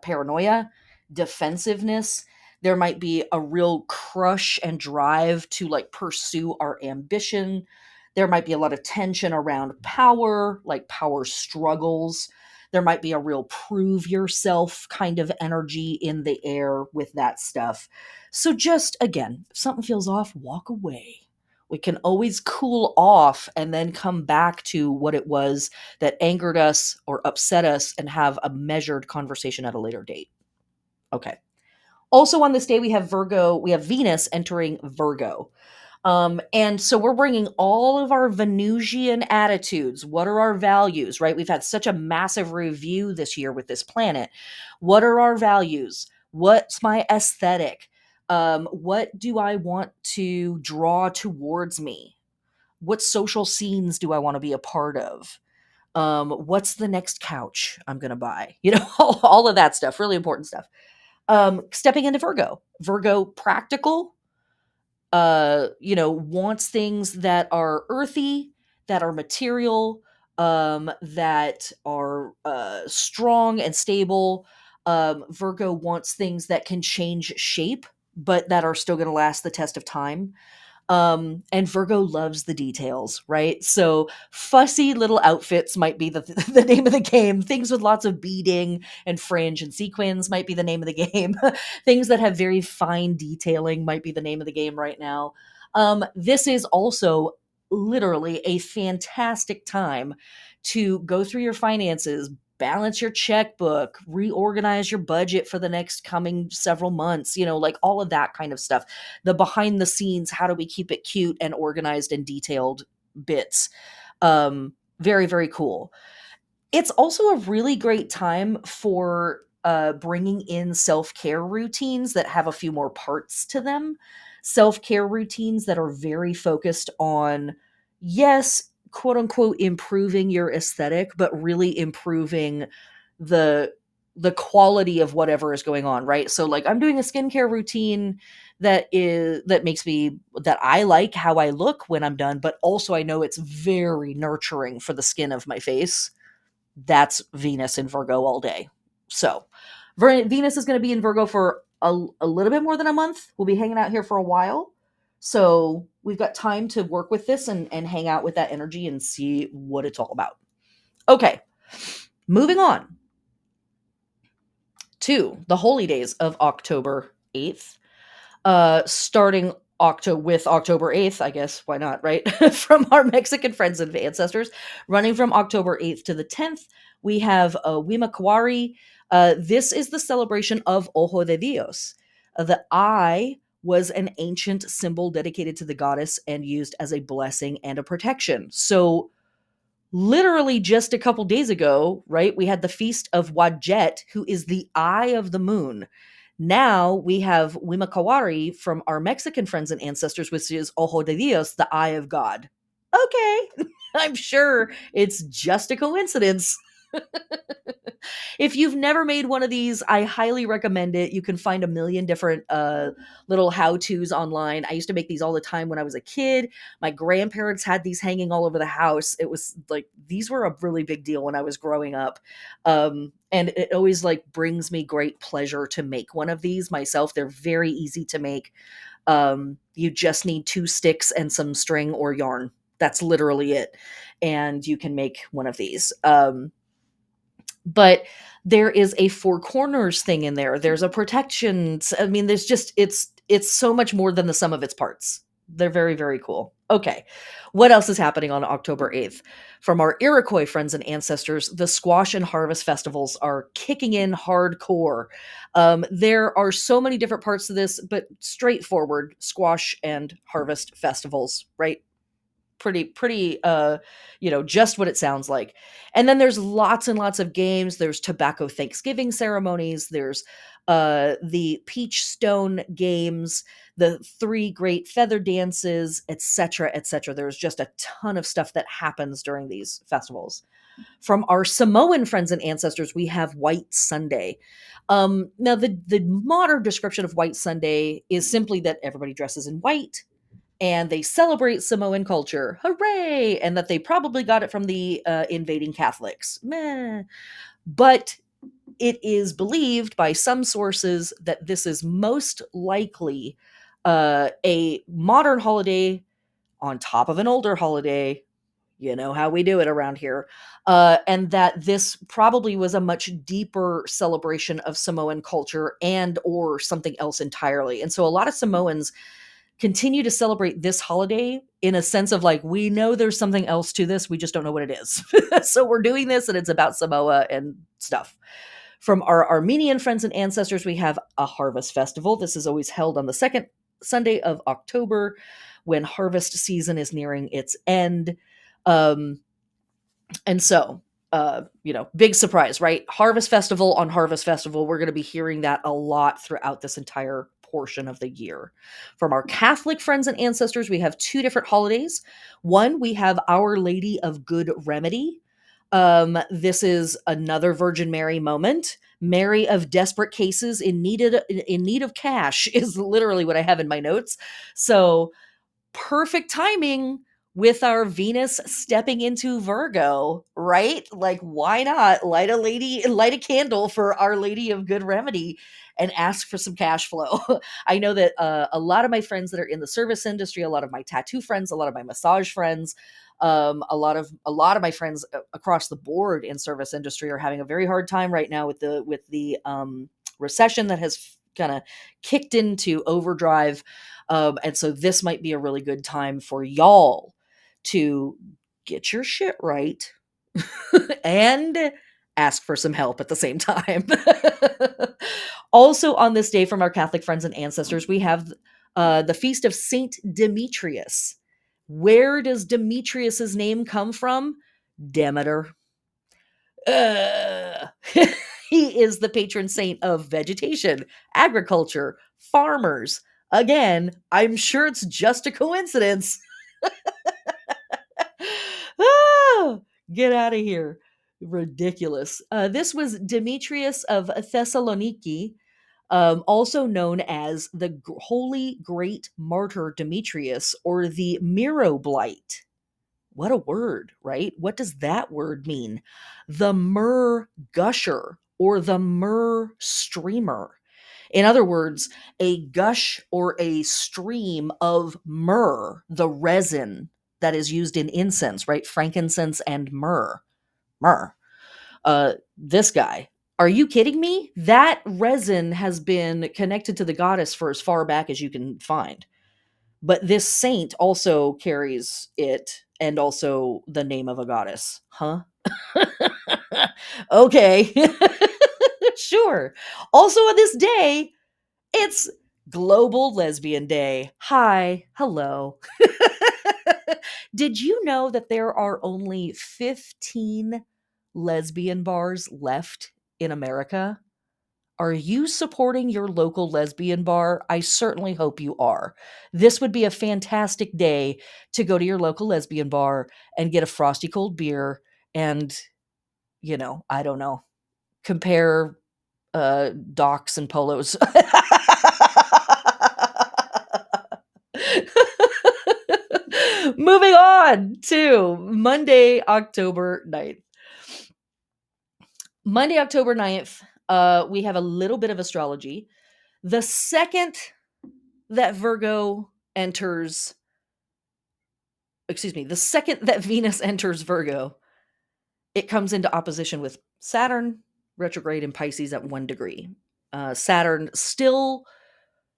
Paranoia, defensiveness. There might be a real crush and drive to pursue our ambition. There might be a lot of tension around power, like power struggles. There might be a real prove yourself kind of energy in the air with that stuff. So just, again, if something feels off, walk away. We can always cool off and then come back to what it was that angered us or upset us and have a measured conversation at a later date. Okay. Also on this day, we have Venus entering Virgo. And so we're bringing all of our Venusian attitudes. What are our values, right? We've had such a massive review this year with this planet. What are our values? What's my aesthetic? What do I want to draw towards me? What social scenes do I want to be a part of? What's the next couch I'm going to buy? All of that stuff, really important stuff. Stepping into Virgo, practical, wants things that are earthy, that are material, that are strong and stable. Virgo wants things that can change shape, but that are still going to last the test of time. And Virgo loves the details, right? So fussy little outfits might be the name of the game. Things with lots of beading and fringe and sequins might be the name of the game. Things that have very fine detailing might be the name of the game right now. This is also literally a fantastic time to go through your finances, balance your checkbook, reorganize your budget for the next coming several months, all of that kind of stuff. The behind the scenes, how do we keep it cute and organized and detailed bits. Very, very cool. It's also a really great time for bringing in self-care routines that have a few more parts to them. Self-care routines that are very focused on, yes, quote unquote improving your aesthetic, but really improving the quality of whatever is going on, right? So like I'm doing a skincare routine that makes me that I like how I look when I'm done, but also I know it's very nurturing for the skin of my face. That's Venus in Virgo all day. So Venus is going to be in Virgo for a little bit more than a month. We'll be hanging out here for a while. So we've got time to work with this and hang out with that energy and see what it's all about. Okay, moving on to the holy days of October 8th. Starting with October 8th, I guess, why not, right? From our Mexican friends and ancestors, running from October 8th to the 10th, we have Wimacwari. This is the celebration of Ojo de Dios. The eye was an ancient symbol dedicated to the goddess and used as a blessing and a protection. So literally just a couple days ago, right, we had the feast of Wadjet, who is the eye of the moon. Now we have Wimacawari from our Mexican friends and ancestors, which is Ojo de Dios, the eye of God. Okay, I'm sure it's just a coincidence. If you've never made one of these, I highly recommend it. You can find a million different little how-tos online. I used to make these all the time when I was a kid. My grandparents had these hanging all over the house. It was like, these were a really big deal when I was growing up. And it always like brings me great pleasure to make one of these myself. They're very easy to make. You just need 2 sticks and some string or yarn. That's literally it. And you can make one of these. But there is a 4 corners thing in there. There's a protection. I mean, there's just, it's so much more than the sum of its parts. They're very, very cool. Okay. What else is happening on October 8th? From our Iroquois friends and ancestors, the squash and harvest festivals are kicking in hardcore. There are so many different parts to this, but straightforward squash and harvest festivals, right? Pretty just what it sounds like. And then there's lots and lots of games. There's tobacco Thanksgiving ceremonies, there's the peach stone games, the 3 great feather dances, etc., etc. There's just a ton of stuff that happens during these festivals. From our Samoan friends and ancestors, we have White Sunday. Now the modern description of White Sunday is simply that everybody dresses in white and they celebrate Samoan culture. Hooray! And that they probably got it from the invading Catholics. Meh. But it is believed by some sources that this is most likely a modern holiday on top of an older holiday. You know how we do it around here. And that this probably was a much deeper celebration of Samoan culture and or something else entirely. And so a lot of Samoans continue to celebrate this holiday in a sense of like, we know there's something else to this, we just don't know what it is. So we're doing this and it's about Samoa and stuff. From our Armenian friends and ancestors, we have a harvest festival. This is always held on the second Sunday of October when harvest season is nearing its end. And so, big surprise, right? Harvest festival on harvest festival. We're going to be hearing that a lot throughout this entire portion of the year. From our Catholic friends and ancestors, we have 2 different holidays. One, we have Our Lady of Good Remedy. This is another Virgin Mary moment. Mary of desperate cases in need of cash is literally what I have in my notes. So perfect timing with our Venus stepping into Virgo, right? Like, why not light a candle for Our Lady of Good Remedy and ask for some cash flow? I know that a lot of my friends that are in the service industry, a lot of my tattoo friends, a lot of my massage friends, a lot of my friends across the board in service industry are having a very hard time right now with the recession that has kind of kicked into overdrive. And so this might be a really good time for y'all to get your shit right and ask for some help at the same time. Also on this day from our Catholic friends and ancestors, we have the feast of Saint Demetrius. Where does Demetrius's name come from? Demeter. He is the patron saint of vegetation, agriculture, farmers. Again, I'm sure it's just a coincidence. Get out of here. Ridiculous. This was Demetrius of Thessaloniki, also known as the Holy Great Martyr Demetrius, or the Miroblite. What a word, right? What does that word mean? The myrrh gusher, or the myrrh streamer. In other words, a gush or a stream of myrrh, the resin that is used in incense, right? Frankincense and myrrh. Myrrh. This guy. Are you kidding me? That resin has been connected to the goddess for as far back as you can find. But this saint also carries it, and also the name of a goddess. Huh? Okay. Sure. Also on this day, it's Global Lesbian Day. Hi. Hello. Did you know that there are only 15 lesbian bars left in America? Are you supporting your local lesbian bar? I certainly hope you are. This would be a fantastic day to go to your local lesbian bar and get a frosty cold beer and, I don't know, compare docks and polos. Moving on to Monday, October 9th. Monday, October 9th, we have a little bit of astrology. The second that the second that Venus enters Virgo, it comes into opposition with Saturn, retrograde in Pisces at 1 degree. Saturn still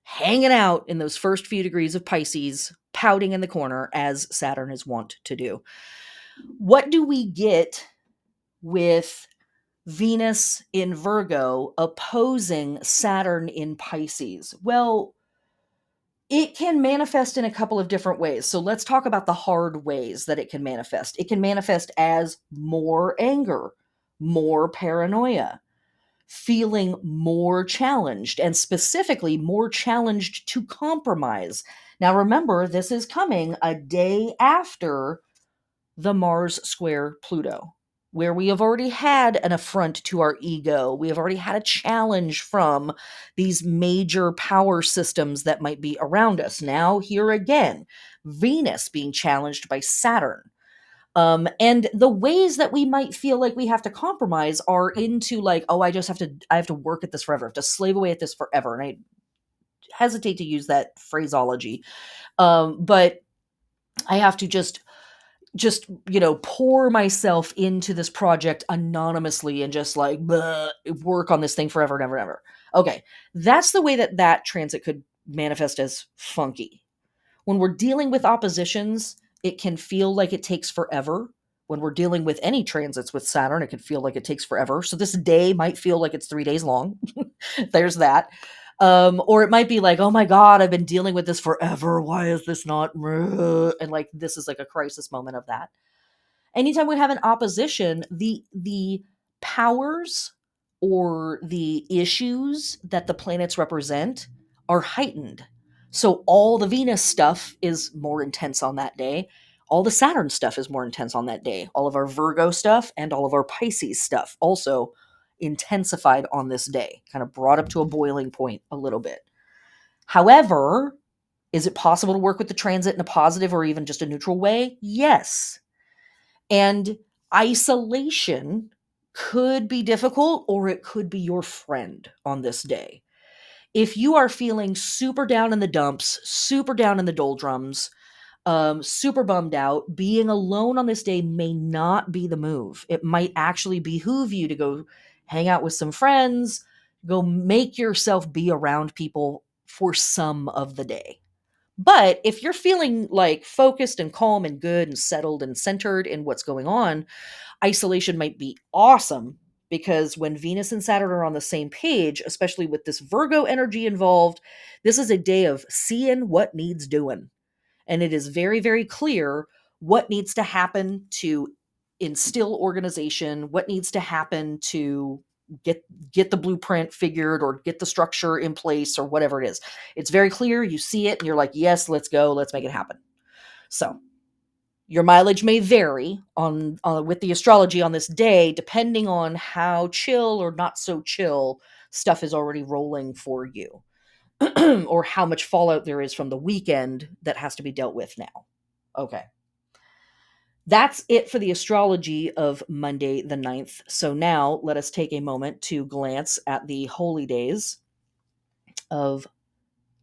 hanging out in those first few degrees of Pisces, pouting in the corner, as Saturn is wont to do. What do we get with Venus in Virgo opposing Saturn in Pisces? Well, it can manifest in a couple of different ways. So let's talk about the hard ways that it can manifest. It can manifest as more anger, more paranoia, feeling more challenged, and specifically more challenged to compromise. Now remember, this is coming a day after the Mars square Pluto, where we have already had an affront to our ego. We have already had a challenge from these major power systems that might be around us. Now, here again, Venus being challenged by Saturn. And the ways that we might feel like we have to compromise are into like, oh, I have to work at this forever. I have to slave away at this forever. And I hesitate to use that phraseology. But I have to just pour myself into this project anonymously and just like work on this thing forever and ever and ever. Okay, that's the way that transit could manifest as funky. When we're dealing with oppositions, it can feel like it takes forever. When we're dealing with any transits with Saturn, it can feel like it takes forever. So this day might feel like it's 3 days long. There's that. Or it might be like, oh my God, I've been dealing with this forever. Why is this not? And like, this is like a crisis moment of that. Anytime we have an opposition, the powers or the issues that the planets represent are heightened. So all the Venus stuff is more intense on that day. All the Saturn stuff is more intense on that day. All of our Virgo stuff and all of our Pisces stuff also intensified on this day, kind of brought up to a boiling point a little bit. However, is it possible to work with the transit in a positive or even just a neutral way? Yes. And isolation could be difficult, or it could be your friend on this day. If you are feeling super down in the dumps, super down in the doldrums, super bummed out, being alone on this day may not be the move. It might actually behoove you to go hang out with some friends, go make yourself be around people for some of the day. But if you're feeling like focused and calm and good and settled and centered in what's going on, isolation might be awesome, because when Venus and Saturn are on the same page, especially with this Virgo energy involved, this is a day of seeing what needs doing. And it is very, very clear what needs to happen to instill organization, what needs to happen to get the blueprint figured or get the structure in place or whatever it is. It's very clear. You see it and you're like, yes, let's go. Let's make it happen. So Your mileage may vary on with the astrology on this day, depending on how chill or not so chill stuff is already rolling for you, or how much fallout there is from the weekend that has to be dealt with now. Okay. That's it for the astrology of Monday the 9th. So now let us take a moment to glance at the holy days of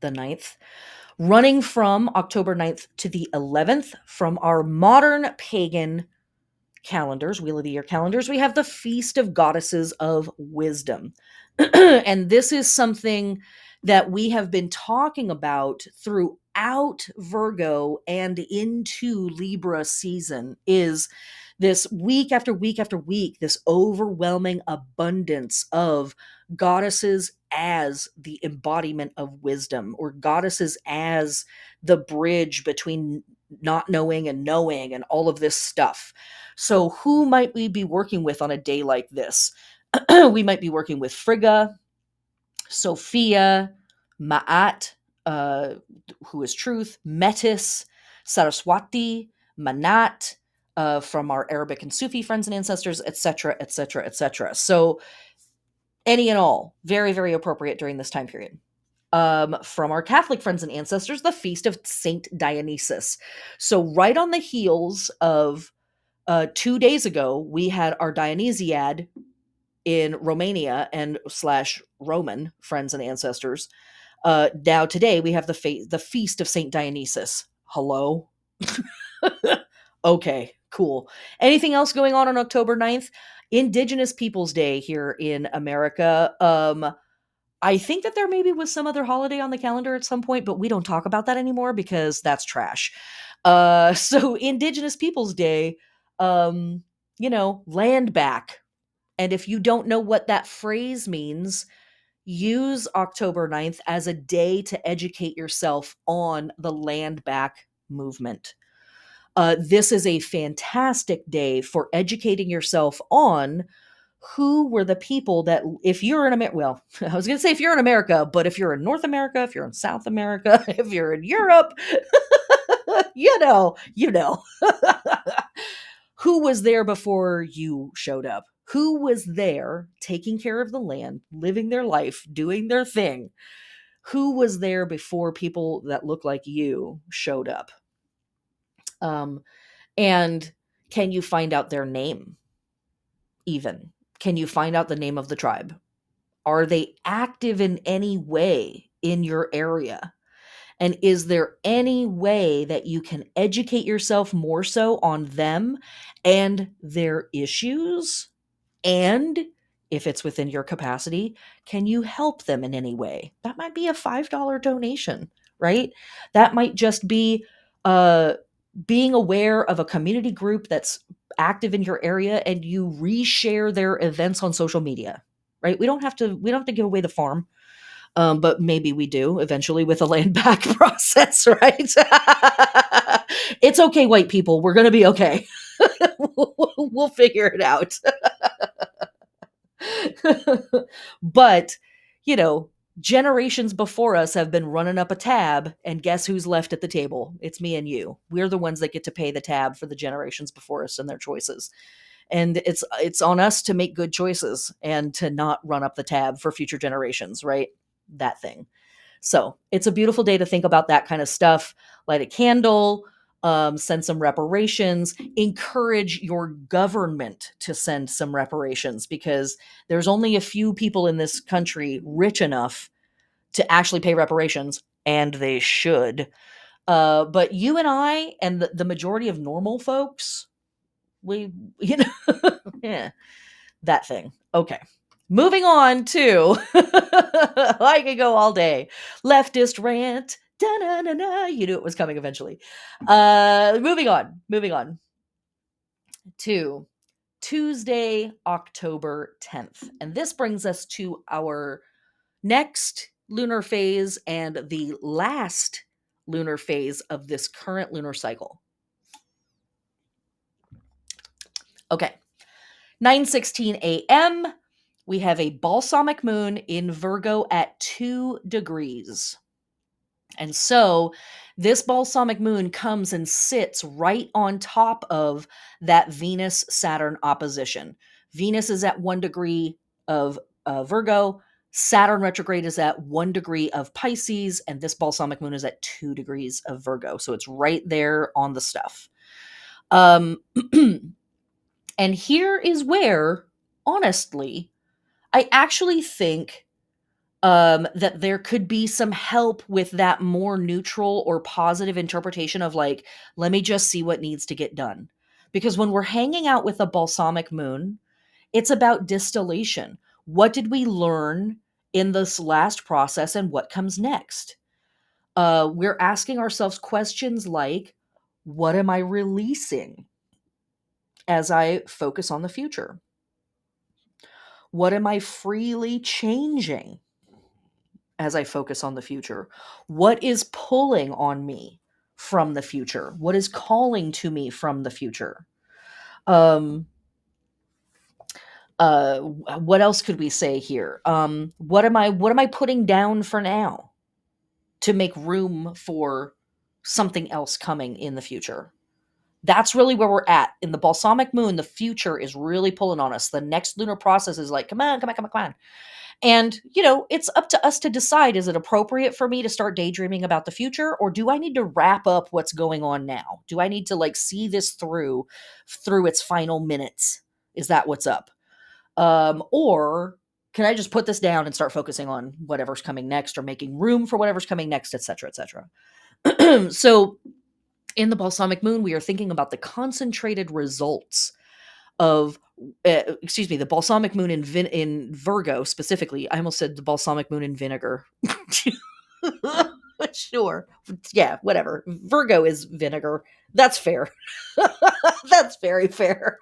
the 9th, running from October 9th to the 11th from our modern pagan calendars, Wheel of the Year calendars. We have the Feast of Goddesses of Wisdom. And this is something that we have been talking about throughout Virgo and into Libra season, is this week after week after week, this overwhelming abundance of goddesses as the embodiment of wisdom, or goddesses as the bridge between not knowing and knowing and all of this stuff. So who might we be working with on a day like this? We might be working with Frigga, Sophia, Ma'at, who is truth, Metis, Saraswati, Manat, from our Arabic and Sufi friends and ancestors, etc., etc., etc. So any and all, very, very appropriate during this time period. From our Catholic friends and ancestors, the Feast of Saint Dionysus. So right on the heels of 2 days ago, we had our Dionysiad in Romania and slash Roman friends and ancestors. Now today we have the Feast of Saint Dionysus. Hello? Okay, cool. Anything else going on October 9th? Indigenous Peoples Day here in America. I think that there maybe was some other holiday on the calendar at some point, but we don't talk about that anymore because that's trash. So Indigenous Peoples Day, land back. And if you don't know what that phrase means, use October 9th as a day to educate yourself on the land back movement. This is a fantastic day for educating yourself on who were the people that, if you're in America, well, I was going to say if you're in America, but if you're in North America, if you're in South America, if you're in Europe, you know, who was there before you showed up? Who was there taking care of the land, living their life, doing their thing? Who was there before people that look like you showed up? And can you find out their name? Even can you find out the name of the tribe? Are they active in any way in your area? And is there any way that you can educate yourself more so on them and their issues? And if it's within your capacity, can you help them in any way? That might be a $5 donation, right? That might just be being aware of a community group that's active in your area and you reshare their events on social media, right? We don't have to give away the farm. But maybe we do eventually with a land back process, right? It's okay, white people. We're going to be okay. We'll figure it out. But, generations before us have been running up a tab, and guess who's left at the table? It's me and you. We're the ones that get to pay the tab for the generations before us and their choices. And it's on us to make good choices and to not run up the tab for future generations, right? That thing. So it's a beautiful day to think about that kind of stuff. Light a candle, send some reparations, encourage your government to send some reparations, because there's only a few people in this country rich enough to actually pay reparations, and they should. But you and I and the majority of normal folks, yeah, that thing. Okay. Moving on to, I could go all day. Leftist rant. Da-na-na-na. You knew it was coming eventually. Moving on to Tuesday, October 10th. And this brings us to our next lunar phase and the last lunar phase of this current lunar cycle. Okay. 9:16 a.m., we have a balsamic moon in Virgo at 2 degrees. And so This balsamic moon comes and sits right on top of that Venus Saturn opposition. Venus is at 1 degree of Virgo. Saturn retrograde is at 1 degree of Pisces, and this balsamic moon is at 2 degrees of Virgo. So it's right there on the stuff. Um, and here is where, honestly, I actually think that there could be some help with that more neutral or positive interpretation of like, let me just see what needs to get done. Because when we're hanging out with a balsamic moon, it's about distillation. What did we learn in this last process and what comes next? We're asking ourselves questions like, what am I releasing as I focus on the future? What am I freely changing as I focus on the future? What is pulling on me from the future? What is calling to me from the future? What else could we say here? What am I putting down for now to make room for something else coming in the future? That's really where we're at. In the balsamic moon, the future is really pulling on us. The next lunar process is like, come on, come on, come on, come on. And, it's up to us to decide, is it appropriate for me to start daydreaming about the future, or do I need to wrap up what's going on now? Do I need to like see this through its final minutes? Is that what's up? Or can I just put this down and start focusing on whatever's coming next, or making room for whatever's coming next, etc., etc. So in the balsamic moon, we are thinking about the concentrated results of the balsamic moon in Virgo specifically. I almost said the balsamic moon in vinegar. Sure. Yeah, whatever. Virgo is vinegar. That's fair. That's very fair.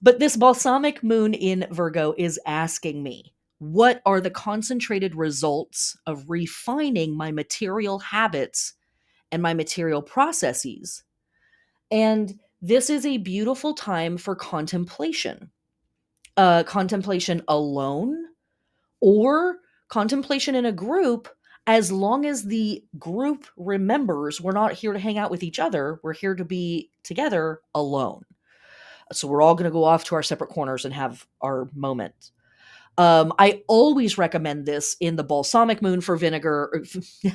But this balsamic moon in Virgo is asking me, what are the concentrated results of refining my material habits and my material processes? And this is a beautiful time for contemplation. Contemplation alone or contemplation in a group, as long as the group remembers we're not here to hang out with each other, we're here to be together alone. So we're all going to go off to our separate corners and have our moment. I always recommend this in the balsamic moon for vinegar.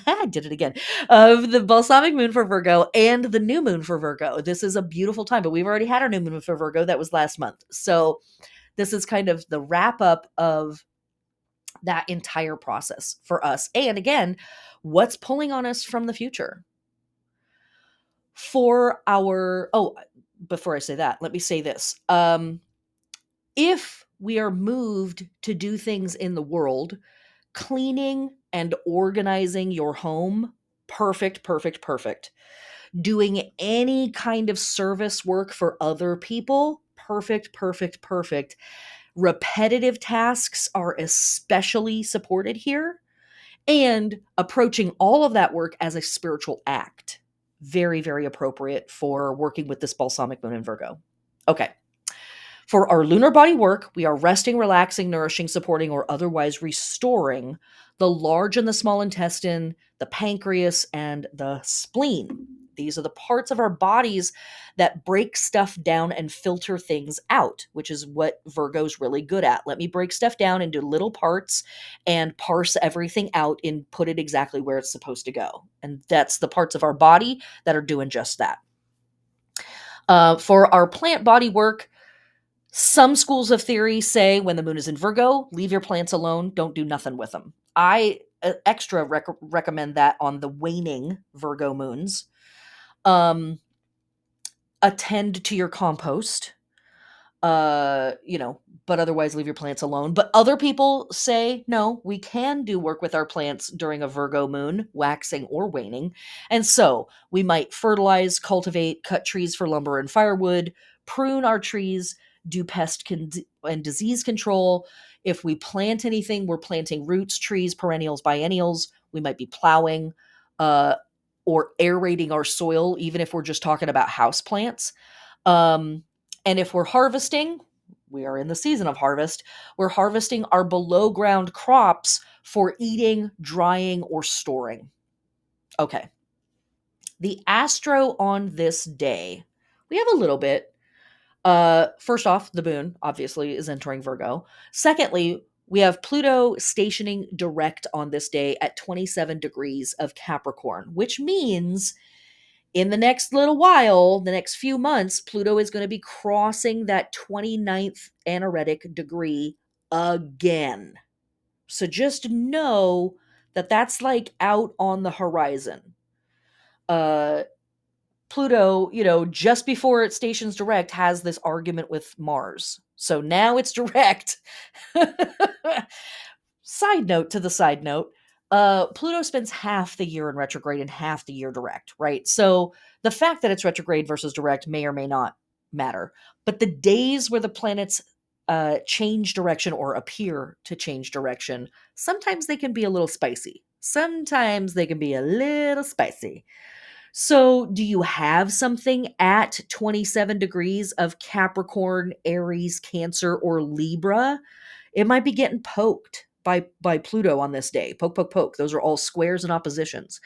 I did it again. The balsamic moon for Virgo and the new moon for Virgo. This is a beautiful time, but we've already had our new moon for Virgo. That was last month. So this is kind of the wrap up of that entire process for us. And again, what's pulling on us from the future? Before I say that, let me say this. If we are moved to do things in the world, cleaning and organizing your home, perfect, perfect, perfect. Doing any kind of service work for other people, perfect, perfect, perfect. Repetitive tasks are especially supported here. And approaching all of that work as a spiritual act. Very, very appropriate for working with this balsamic moon in Virgo. Okay. For our lunar body work, we are resting, relaxing, nourishing, supporting, or otherwise restoring the large and the small intestine, the pancreas, and the spleen. These are the parts of our bodies that break stuff down and filter things out, which is what Virgo's really good at. Let me break stuff down into little parts and parse everything out and put it exactly where it's supposed to go. And that's the parts of our body that are doing just that. For our plant body work, some schools of theory say when the moon is in Virgo, leave your plants alone. Don't do nothing with them. I extra recommend that on the waning Virgo moons. Attend to your compost, but otherwise leave your plants alone. But other people say, no, we can do work with our plants during a Virgo moon, waxing or waning. And so we might fertilize, cultivate, cut trees for lumber and firewood, prune our trees, do pest and disease control. If we plant anything, we're planting roots, trees, perennials, biennials. We might be plowing or aerating our soil, even if we're just talking about house plants. And if we're harvesting, we are in the season of harvest. We're harvesting our below ground crops for eating, drying, or storing. Okay. The astro on this day, we have a little bit. First off, the moon obviously is entering Virgo. Secondly, we have Pluto stationing direct on this day at 27 degrees of Capricorn, which means in the next little while, the next few months, Pluto is going to be crossing that 29th anaretic degree again. So just know that that's like out on the horizon. Pluto, just before it stations direct, has this argument with Mars. So now it's direct. Side note to the side note, Pluto spends half the year in retrograde and half the year direct, right? So the fact that it's retrograde versus direct may or may not matter. But the days where the planets change direction or appear to change direction, sometimes they can be a little spicy. Sometimes they can be a little spicy. So, do you have something at 27 degrees of Capricorn, Aries, Cancer, or Libra? It might be getting poked by Pluto on this day. Poke, poke, poke. Those are all squares and oppositions.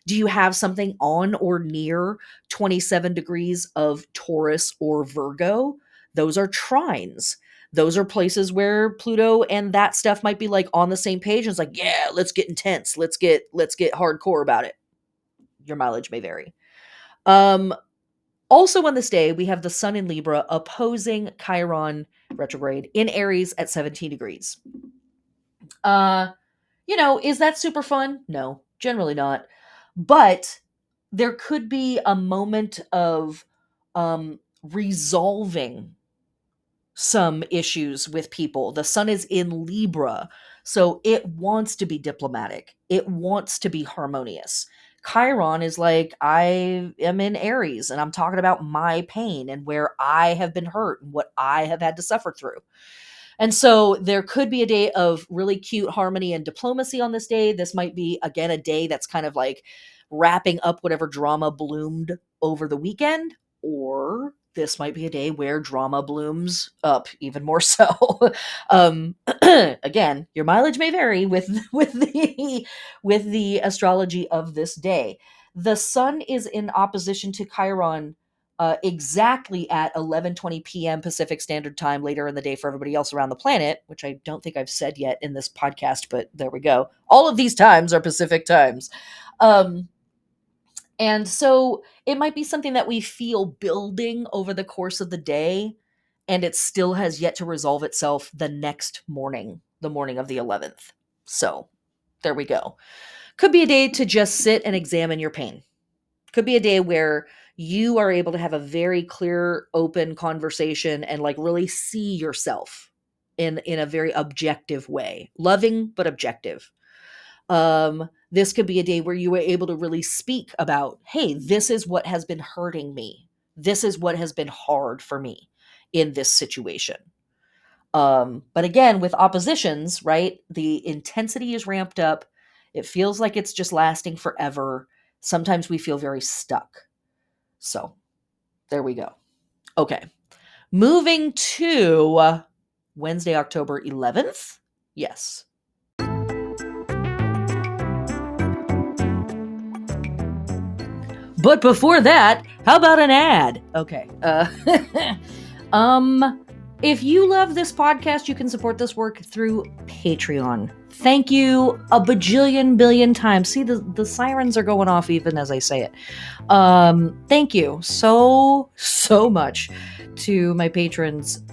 Do you have something on or near 27 degrees of Taurus or Virgo? Those are trines. Those are places where Pluto and that stuff might be like on the same page. And it's like, yeah, let's get intense. Let's get hardcore about it. Your mileage may vary. Also on this day, we have the Sun in Libra opposing Chiron retrograde in Aries at 17 degrees. Is that super fun? No, generally not. But there could be a moment of resolving some issues with people. The Sun is in Libra, so it wants to be diplomatic. It wants to be harmonious. Chiron is like, I am in Aries and I'm talking about my pain and where I have been hurt and what I have had to suffer through. And so there could be a day of really cute harmony and diplomacy on this day. This might be, again, a day that's kind of like wrapping up whatever drama bloomed over the weekend, or this might be a day where drama blooms up even more so. Again, your mileage may vary with the astrology of this day. The Sun is in opposition to Chiron exactly at 11:20 p.m. Pacific Standard Time later in the day for everybody else around the planet, which I don't think I've said yet in this podcast, but there we go. All of these times are Pacific times. And so it might be something that we feel building over the course of the day, and it still has yet to resolve itself the next morning, the morning of the 11th. So there we go. Could be a day to just sit and examine your pain. Could be a day where you are able to have a very clear, open conversation and like really see yourself in a very objective way. Loving, but objective. This could be a day where you were able to really speak about, hey, this is what has been hurting me. This is what has been hard for me in this situation. But again, with oppositions, right, the intensity is ramped up. It feels like it's just lasting forever. Sometimes we feel very stuck. So there we go. Okay. Moving to Wednesday, October 11th. Yes. But before that, how about an ad? Okay. If you love this podcast, you can support this work through Patreon. Thank you a bajillion billion times. See, the sirens are going off even as I say it. Thank you so much to my patrons.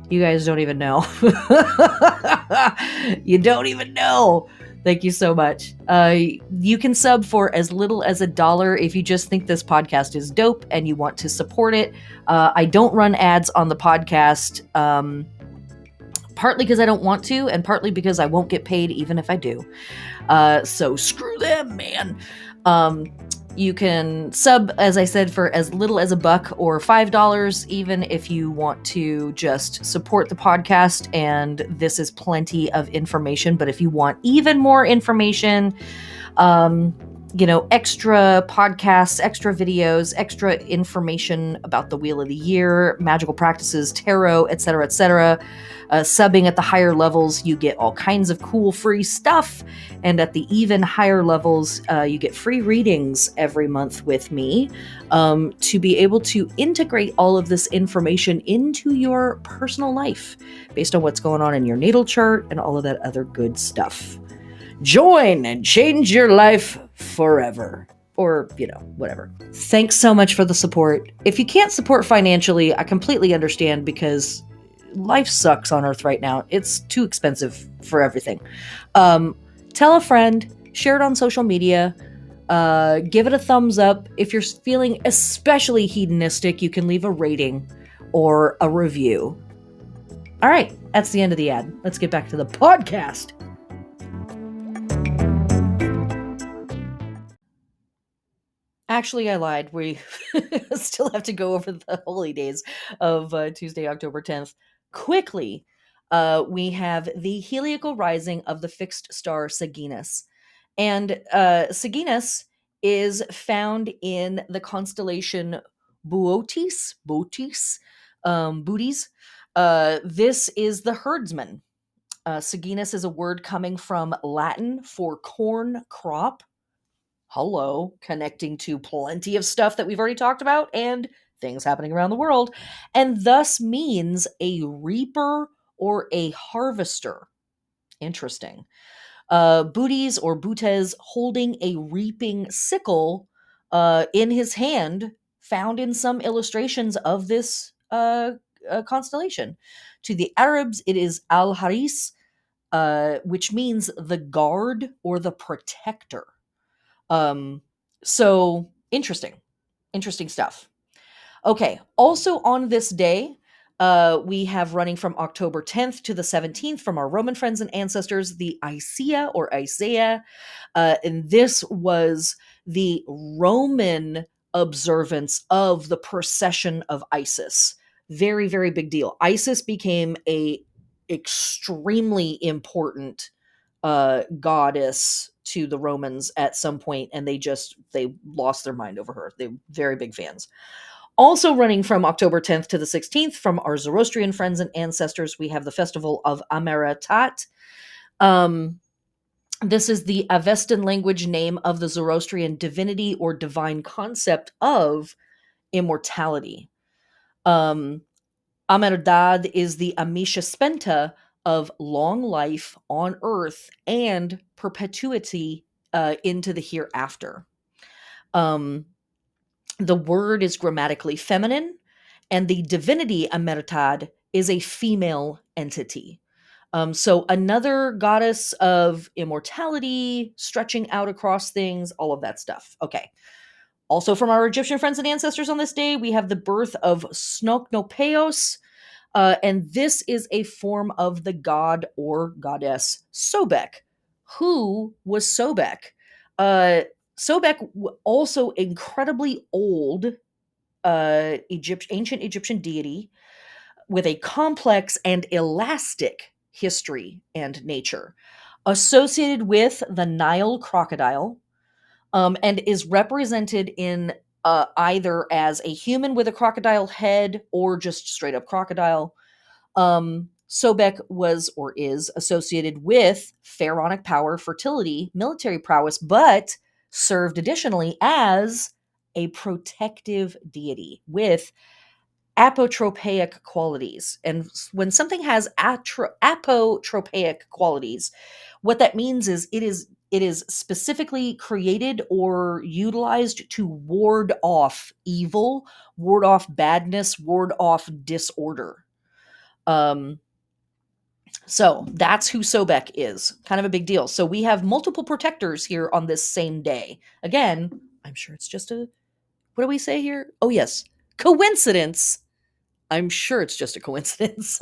You guys don't even know. You don't even know. Thank you so much. You can sub for as little as $1 if you just think this podcast is dope and you want to support it. I don't run ads on the podcast, partly because I don't want to, and partly because I won't get paid even if I do. So screw them, man. You can sub, as I said, for as little as $1 or $5, even if you want to just support the podcast. And this is plenty of information. But if you want even more information, extra podcasts, extra videos, extra information about the Wheel of the Year, magical practices, tarot, etc., etc. Subbing at the higher levels, you get all kinds of cool free stuff. And at the even higher levels, you get free readings every month with me to be able to integrate all of this information into your personal life based on what's going on in your natal chart and all of that other good stuff. Join and change your life forever. Or, whatever. Thanks so much for the support. If you can't support financially, I completely understand because life sucks on Earth right now. It's too expensive for everything. Tell a friend, share it on social media, give it a thumbs up. If you're feeling especially hedonistic, you can leave a rating or a review. All right, that's the end of the ad. Let's get back to the podcast. Actually, I lied. We still have to go over the holy days of Tuesday, October 10th. Quickly, we have the heliacal rising of the fixed star Saginas. And Saginas is found in the constellation Bootes. This is the herdsman. Saginas is a word coming from Latin for corn crop. Hello, connecting to plenty of stuff that we've already talked about and things happening around the world, and thus means a reaper or a harvester. Interesting. Bootes or Butes holding a reaping sickle in his hand, found in some illustrations of this constellation. To the Arabs, it is al-Haris, which means the guard or the protector. So interesting stuff. Okay. Also on this day, we have running from October 10th to the 17th from our Roman friends and ancestors, the Isaiah or Isaiah. And this was the Roman observance of the procession of Isis. Very, very big deal. Isis became a extremely important goddess to the Romans at some point, and they lost their mind over her. They're very big fans. Also running from October 10th to the 16th from our Zoroastrian friends and ancestors, we have the festival of Ameratat. This is the Avestan language name of the Zoroastrian divinity or divine concept of immortality. Amerdad is the Amisha Spenta of long life on earth and perpetuity into the hereafter. The word is grammatically feminine, and the divinity Amertad is a female entity. So another goddess of immortality, stretching out across things, all of that stuff. Okay. Also from our Egyptian friends and ancestors on this day, we have the birth of Snoknopeos, and this is a form of the god or goddess Sobek. Who was Sobek? Sobek, also incredibly old ancient Egyptian deity with a complex and elastic history and nature, associated with the Nile crocodile, and is represented in either as a human with a crocodile head or just straight up crocodile. Sobek was or is associated with pharaonic power, fertility, military prowess, but served additionally as a protective deity with apotropaic qualities. And when something has apotropaic qualities, what that means is it is specifically created or utilized to ward off evil, ward off badness, ward off disorder. So that's who Sobek is. Kind of a big deal. So we have multiple protectors here on this same day. Again, I'm sure it's just what do we say here? Oh, yes. Coincidence. I'm sure it's just a coincidence.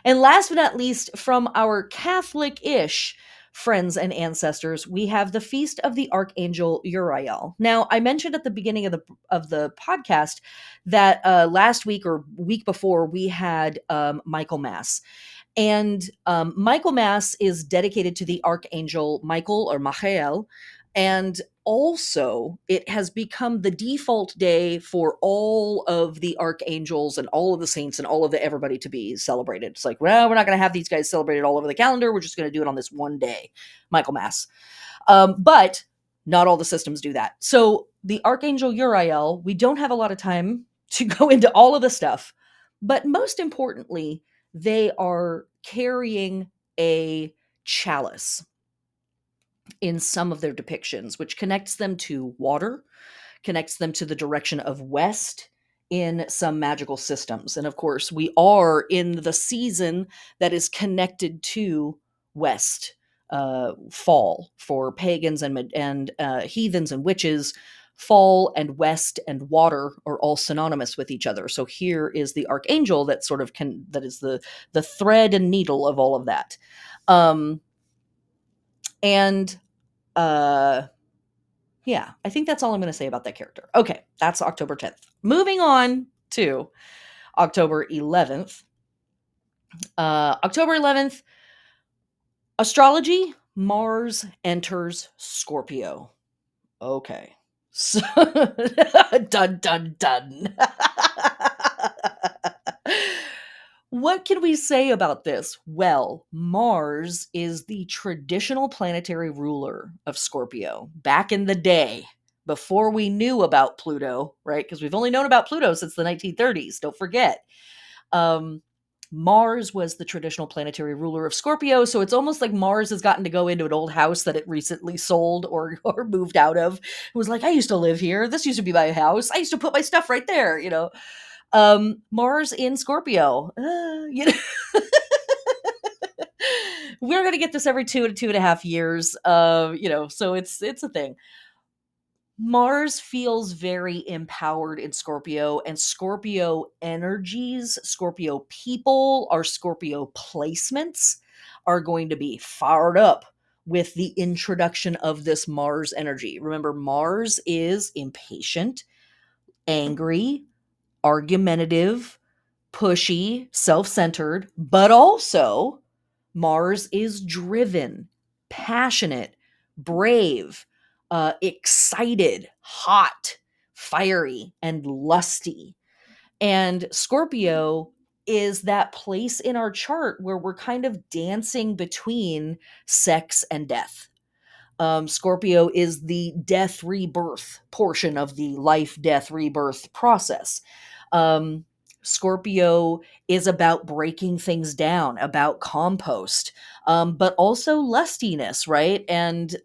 And last but not least, from our Catholic-ish friends and ancestors, we have the Feast of the Archangel Uriel. Now, I mentioned at the beginning of the podcast that last week or week before we had Michaelmas. And Michaelmas is dedicated to the Archangel Michael or Michael, And also, it has become the default day for all of the archangels and all of the saints and all of the everybody to be celebrated. It's like, well, we're not going to have these guys celebrated all over the calendar. We're just going to do it on this one day, Michaelmas. But not all the systems do that. So the Archangel Uriel, we don't have a lot of time to go into all of the stuff. But most importantly, they are carrying a chalice in some of their depictions, which connects them to water, connects them to the direction of west in some magical systems. And of course, we are in the season that is connected to west, fall for pagans and heathens and witches. Fall and west and water are all synonymous with each other. So here is the archangel that sort of that is the thread and needle of all of that. And yeah, I think that's all I'm going to say about that character. Okay, that's October 10th. Moving on to October 11th. October 11th, astrology, Mars enters Scorpio. Okay. So, dun, dun, dun. What can we say about this? Well, Mars is the traditional planetary ruler of Scorpio. Back in the day, before we knew about Pluto, right? Because we've only known about Pluto since the 1930s, don't forget. Mars was the traditional planetary ruler of Scorpio, so it's almost like Mars has gotten to go into an old house that it recently sold or moved out of. It was like, I used to live here. This used to be my house. I used to put my stuff right there, you know. Mars in Scorpio. You know, we're gonna get this every 2 to 2.5 years. You know, so it's a thing. Mars feels very empowered in Scorpio, and Scorpio energies, Scorpio people, our Scorpio placements are going to be fired up with the introduction of this Mars energy. Remember, Mars is impatient, angry, argumentative, pushy, self-centered, but also Mars is driven, passionate, brave, excited, hot, fiery, and lusty. And Scorpio is that place in our chart where we're kind of dancing between sex and death. Scorpio is the death rebirth portion of the life death rebirth process. Scorpio is about breaking things down, about compost, but also lustiness, right? And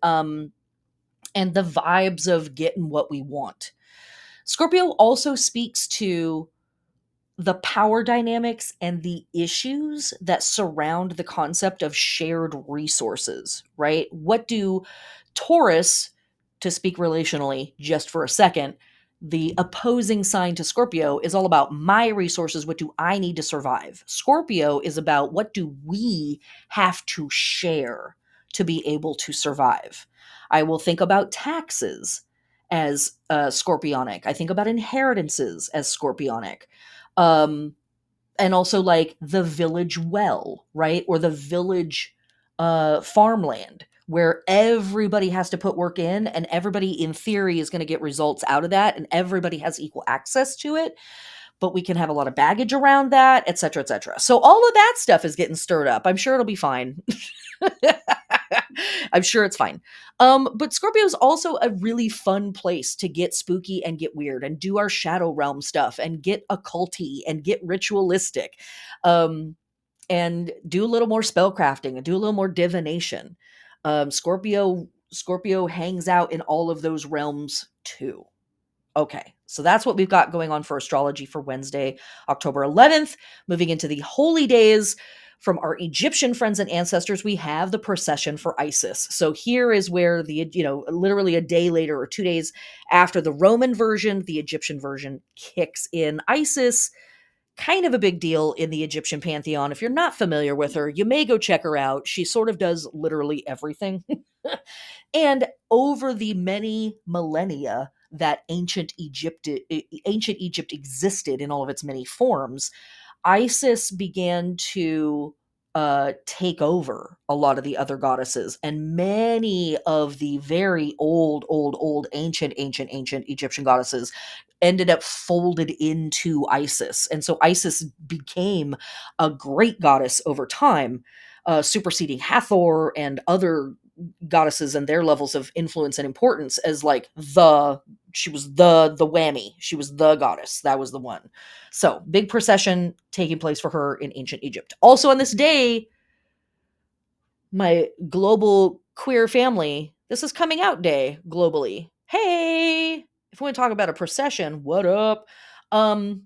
the vibes of getting what we want. Scorpio also speaks to the power dynamics and the issues that surround the concept of shared resources, right? What do Taurus, to speak relationally just for a second, the opposing sign to Scorpio is all about my resources. What do I need to survive? Scorpio is about what do we have to share to be able to survive? I will think about taxes as scorpionic. I think about inheritances as scorpionic. And also like the village well, right? Or the village farmland where everybody has to put work in and everybody in theory is going to get results out of that and everybody has equal access to it, but we can have a lot of baggage around that, et cetera, et cetera. So all of that stuff is getting stirred up. I'm sure it'll be fine. I'm sure it's fine. But Scorpio is also a really fun place to get spooky and get weird and do our shadow realm stuff and get occulty and get ritualistic, and do a little more spellcrafting and do a little more divination. Scorpio hangs out in all of those realms too. Okay, so that's what we've got going on for astrology for Wednesday, October 11th. Moving into the holy days from our Egyptian friends and ancestors, we have the procession for Isis. So here is where literally a day later or 2 days after the Roman version, the Egyptian version kicks in. Isis, kind of a big deal in the Egyptian pantheon. If you're not familiar with her, you may go check her out. She sort of does literally everything. And over the many millennia that ancient Egypt existed in all of its many forms, Isis began to take over a lot of the other goddesses, and many of the very old, ancient Egyptian goddesses ended up folded into Isis. And so Isis became a great goddess over time, superseding Hathor and other goddesses and their levels of influence and importance as like she was the whammy. She was the goddess. That was the one. So big procession taking place for her in ancient Egypt. Also on this day, my global queer family, this is coming out day globally. Hey, if we want to talk about a procession, what up? Homos,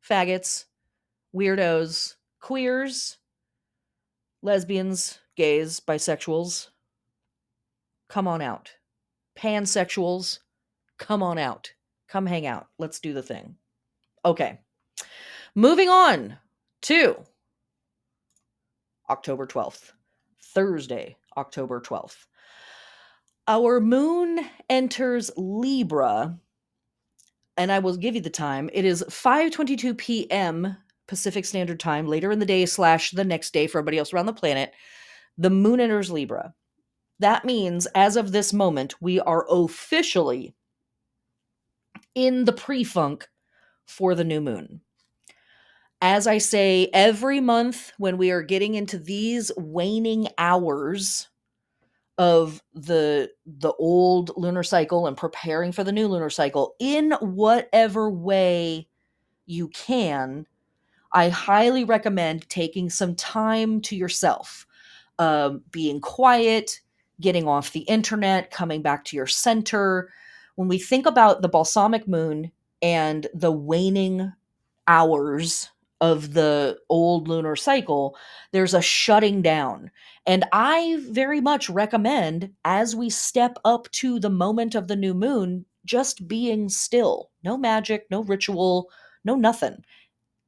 faggots, weirdos, queers, lesbians, gays, bisexuals, come on out. Pansexuals, come on out. Come hang out. Let's do the thing. Okay. Moving on to October 12th. Thursday, October 12th. Our moon enters Libra, and I will give you the time. It is 5:22 p.m. Pacific Standard Time, later in the day / the next day for everybody else around the planet. The moon enters Libra. That means, as of this moment, we are officially in the pre-funk for the new moon. As I say, every month when we are getting into these waning hours of the old lunar cycle and preparing for the new lunar cycle, in whatever way you can, I highly recommend taking some time to yourself, being quiet, getting off the internet, coming back to your center. When we think about the balsamic moon and the waning hours of the old lunar cycle, there's a shutting down. And I very much recommend, as we step up to the moment of the new moon, just being still. No magic, no ritual, no nothing,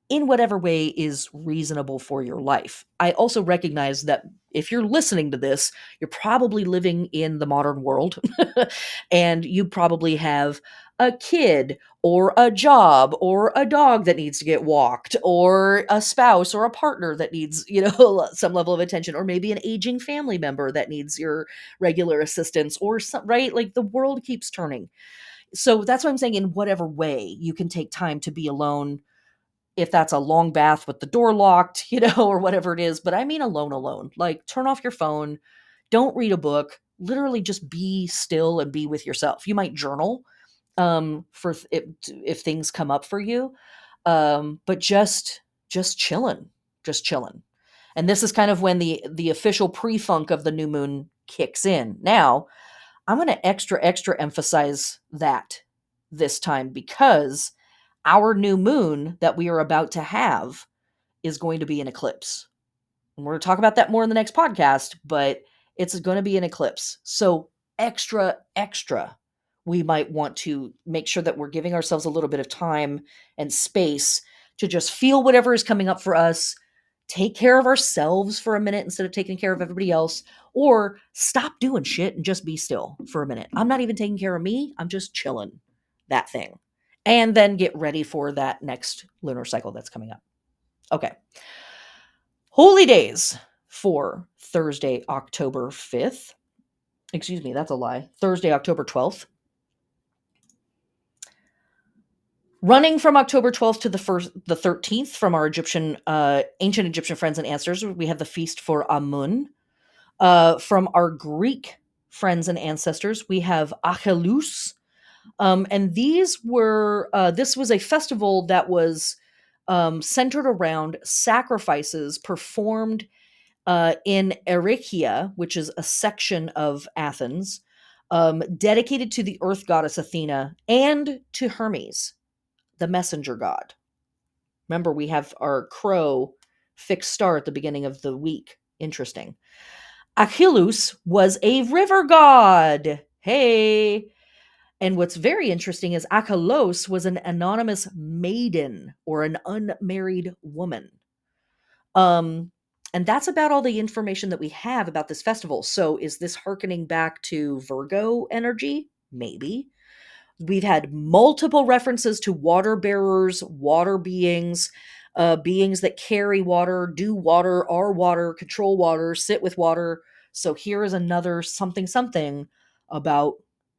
in whatever way is reasonable for your life. I also recognize that if you're listening to this, you're probably living in the modern world and you probably have a kid or a job or a dog that needs to get walked or a spouse or a partner that needs, some level of attention, or maybe an aging family member that needs your regular assistance or some, right? Like the world keeps turning. So that's what I'm saying, in whatever way you can take time to be alone, if that's a long bath with the door locked, or whatever it is. But I mean alone. Like, turn off your phone, don't read a book, literally just be still and be with yourself. You might journal if things come up for you, but just chilling, And this is kind of when the official pre-funk of the new moon kicks in. Now, I'm going to extra emphasize that this time, because our new moon that we are about to have is going to be an eclipse. And we're going to talk about that more in the next podcast, but it's going to be an eclipse. So extra, we might want to make sure that we're giving ourselves a little bit of time and space to just feel whatever is coming up for us, take care of ourselves for a minute instead of taking care of everybody else, or stop doing shit and just be still for a minute. I'm not even taking care of me. I'm just chilling, that thing. And then get ready for that next lunar cycle that's coming up. Okay. Holy days for Thursday, October 5th. Excuse me, that's a lie. Thursday, October 12th. Running from October 12th to the 13th from our ancient Egyptian friends and ancestors, we have the feast for Amun. From our Greek friends and ancestors, we have Achelous. And this was a festival that was centered around sacrifices performed in Erykia, which is a section of Athens, dedicated to the earth goddess Athena and to Hermes, the messenger god. Remember, we have our crow fixed star at the beginning of the week. Interesting. Achelous was a river god. Hey. And what's very interesting is Achelous was an anonymous maiden, or an unmarried woman. And that's about all the information that we have about this festival. So is this hearkening back to Virgo energy? Maybe. We've had multiple references to water bearers, water beings. beings that carry water, do water, are water, control water, sit with water. So here is another something something about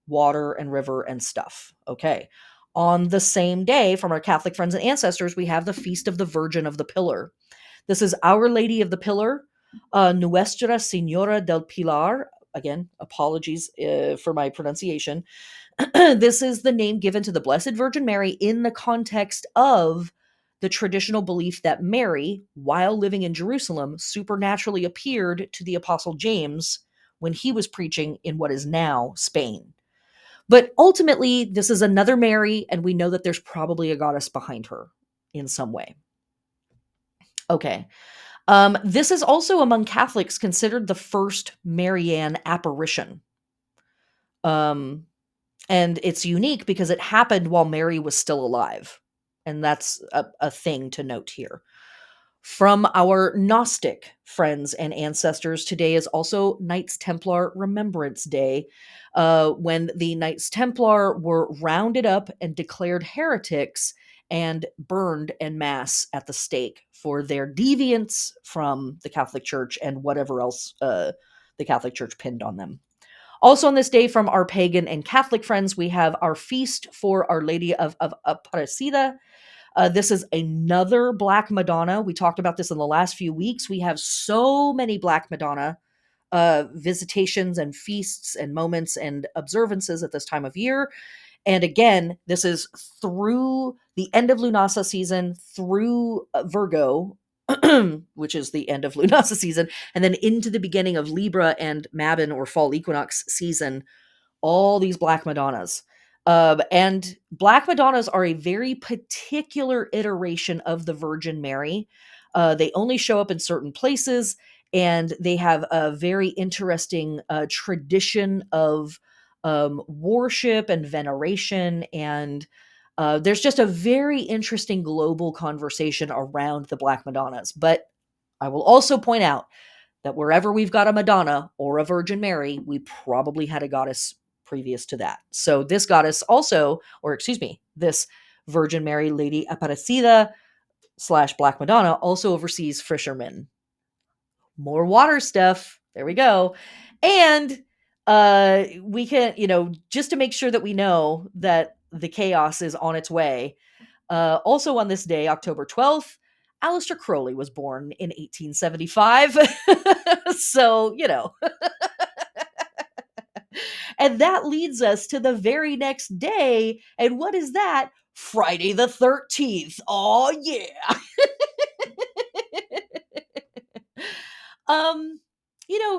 water and river and stuff. Okay. On the same day, from our Catholic friends and ancestors, we have the Feast of the Virgin of the Pillar. This is Our Lady of the Pillar, Nuestra Señora del Pilar. Again, apologies for my pronunciation. This is the name given to the Blessed Virgin Mary in the context of the traditional belief that Mary, while living in Jerusalem, supernaturally appeared to the Apostle James when he was preaching in what is now Spain. But ultimately, this is another Mary, and we know that there's probably a goddess behind her in some way. Okay. This is also among Catholics considered the first Marian apparition. And it's unique because it happened while Mary was still alive. And that's a thing to note here. From our Gnostic friends and ancestors, today is also Knights Templar Remembrance Day, when the Knights Templar were rounded up and declared heretics and burned en masse at the stake for their deviance from the Catholic Church and whatever else the Catholic Church pinned on them. Also on this day, from our pagan and Catholic friends, we have our feast for Our Lady of Aparecida. This is another Black Madonna. We talked about this in the last few weeks. We have so many Black Madonna visitations and feasts and moments and observances at this time of year. And again, this is through the end of Lunasa season, through Virgo, which is the end of Lunasa season, and then into the beginning of Libra and Mabon or fall equinox season, all these Black Madonnas. And Black Madonnas are a very particular iteration of the Virgin Mary. They only show up in certain places, and they have a very interesting tradition of worship and veneration. And there's just a very interesting global conversation around the Black Madonnas. But I will also point out that wherever we've got a Madonna or a Virgin Mary, we probably had a goddess previous to that. So this goddess also, or excuse me, this Virgin Mary, Lady Aparecida / Black Madonna, also oversees fishermen. More water stuff. There we go. And we can, just to make sure that we know that the chaos is on its way. Also on this day, October 12th, Aleister Crowley was born in 1875. So, And that leads us to the very next day. And what is that? Friday the 13th. Oh, yeah.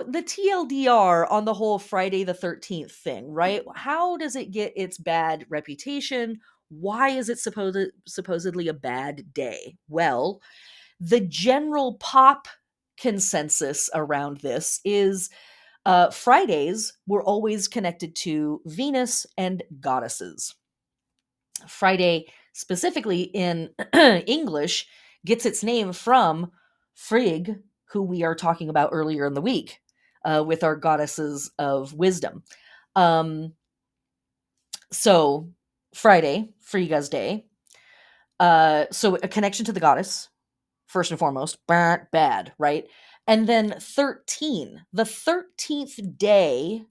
The TLDR on the whole Friday the 13th thing, right? How does it get its bad reputation? Why is it supposedly a bad day? Well, the general pop consensus around this is Fridays were always connected to Venus and goddesses. Friday, specifically in English, gets its name from Frigg, who we are talking about earlier in the week with our goddesses of wisdom. So Friday, Frigga's day. So a connection to the goddess, first and foremost, bad, right? And then 13, the 13th day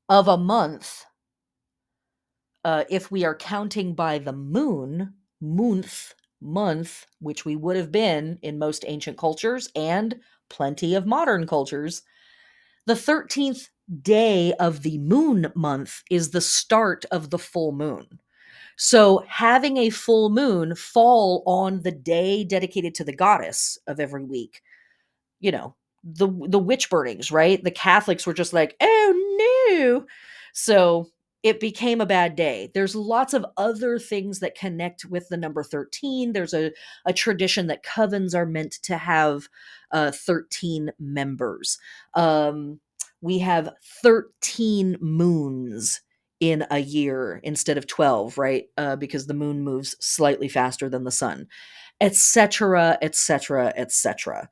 of a month, if we are counting by the moon, month, which we would have been in most ancient cultures and plenty of modern cultures, the 13th day of the moon month is the start of the full moon. So having a full moon fall on the day dedicated to the goddess of every week, the witch burnings, right? The Catholics were just like, oh no. So it became a bad day. There's lots of other things that connect with the number 13. There's a tradition that covens are meant to have 13 members. We have 13 moons in a year instead of 12, right? Because the moon moves slightly faster than the sun, etc., etc., etc.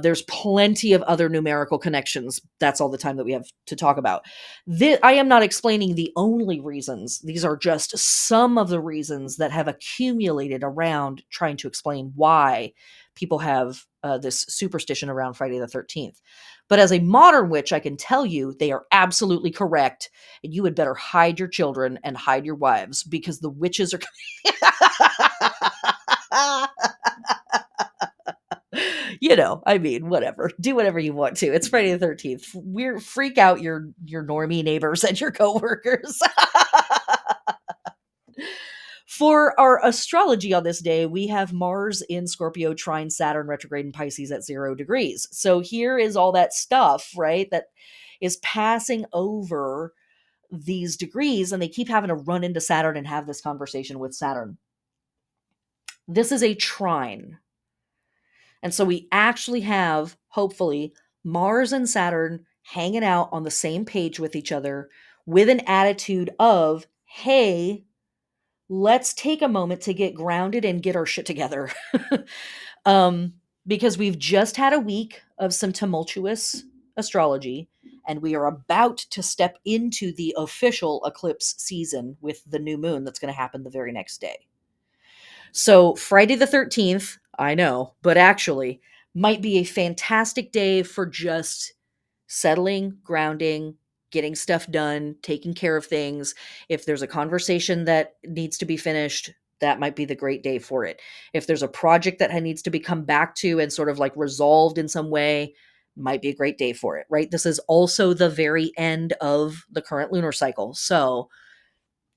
There's plenty of other numerical connections. That's all the time that we have to talk about. I am not explaining the only reasons. These are just some of the reasons that have accumulated around trying to explain why people have this superstition around Friday the 13th. But as a modern witch, I can tell you they are absolutely correct. And you had better hide your children and hide your wives because the witches are. I mean, whatever. Do whatever you want to. It's Friday the 13th. Freak out your normie neighbors and your coworkers. For our astrology on this day, we have Mars in Scorpio, trine Saturn retrograde in Pisces at 0 degrees. So here is all that stuff, right, that is passing over these degrees, and they keep having to run into Saturn and have this conversation with Saturn. This is a trine. And so we actually have, hopefully, Mars and Saturn hanging out on the same page with each other with an attitude of, hey, let's take a moment to get grounded and get our shit together. Because we've just had a week of some tumultuous astrology, and we are about to step into the official eclipse season with the new moon that's going to happen the very next day. So Friday the 13th, I know, but actually might be a fantastic day for just settling, grounding, getting stuff done, taking care of things. If there's a conversation that needs to be finished, that might be the great day for it. If there's a project that needs to be come back to and sort of like resolved in some way, might be a great day for it, right? This is also the very end of the current lunar cycle. So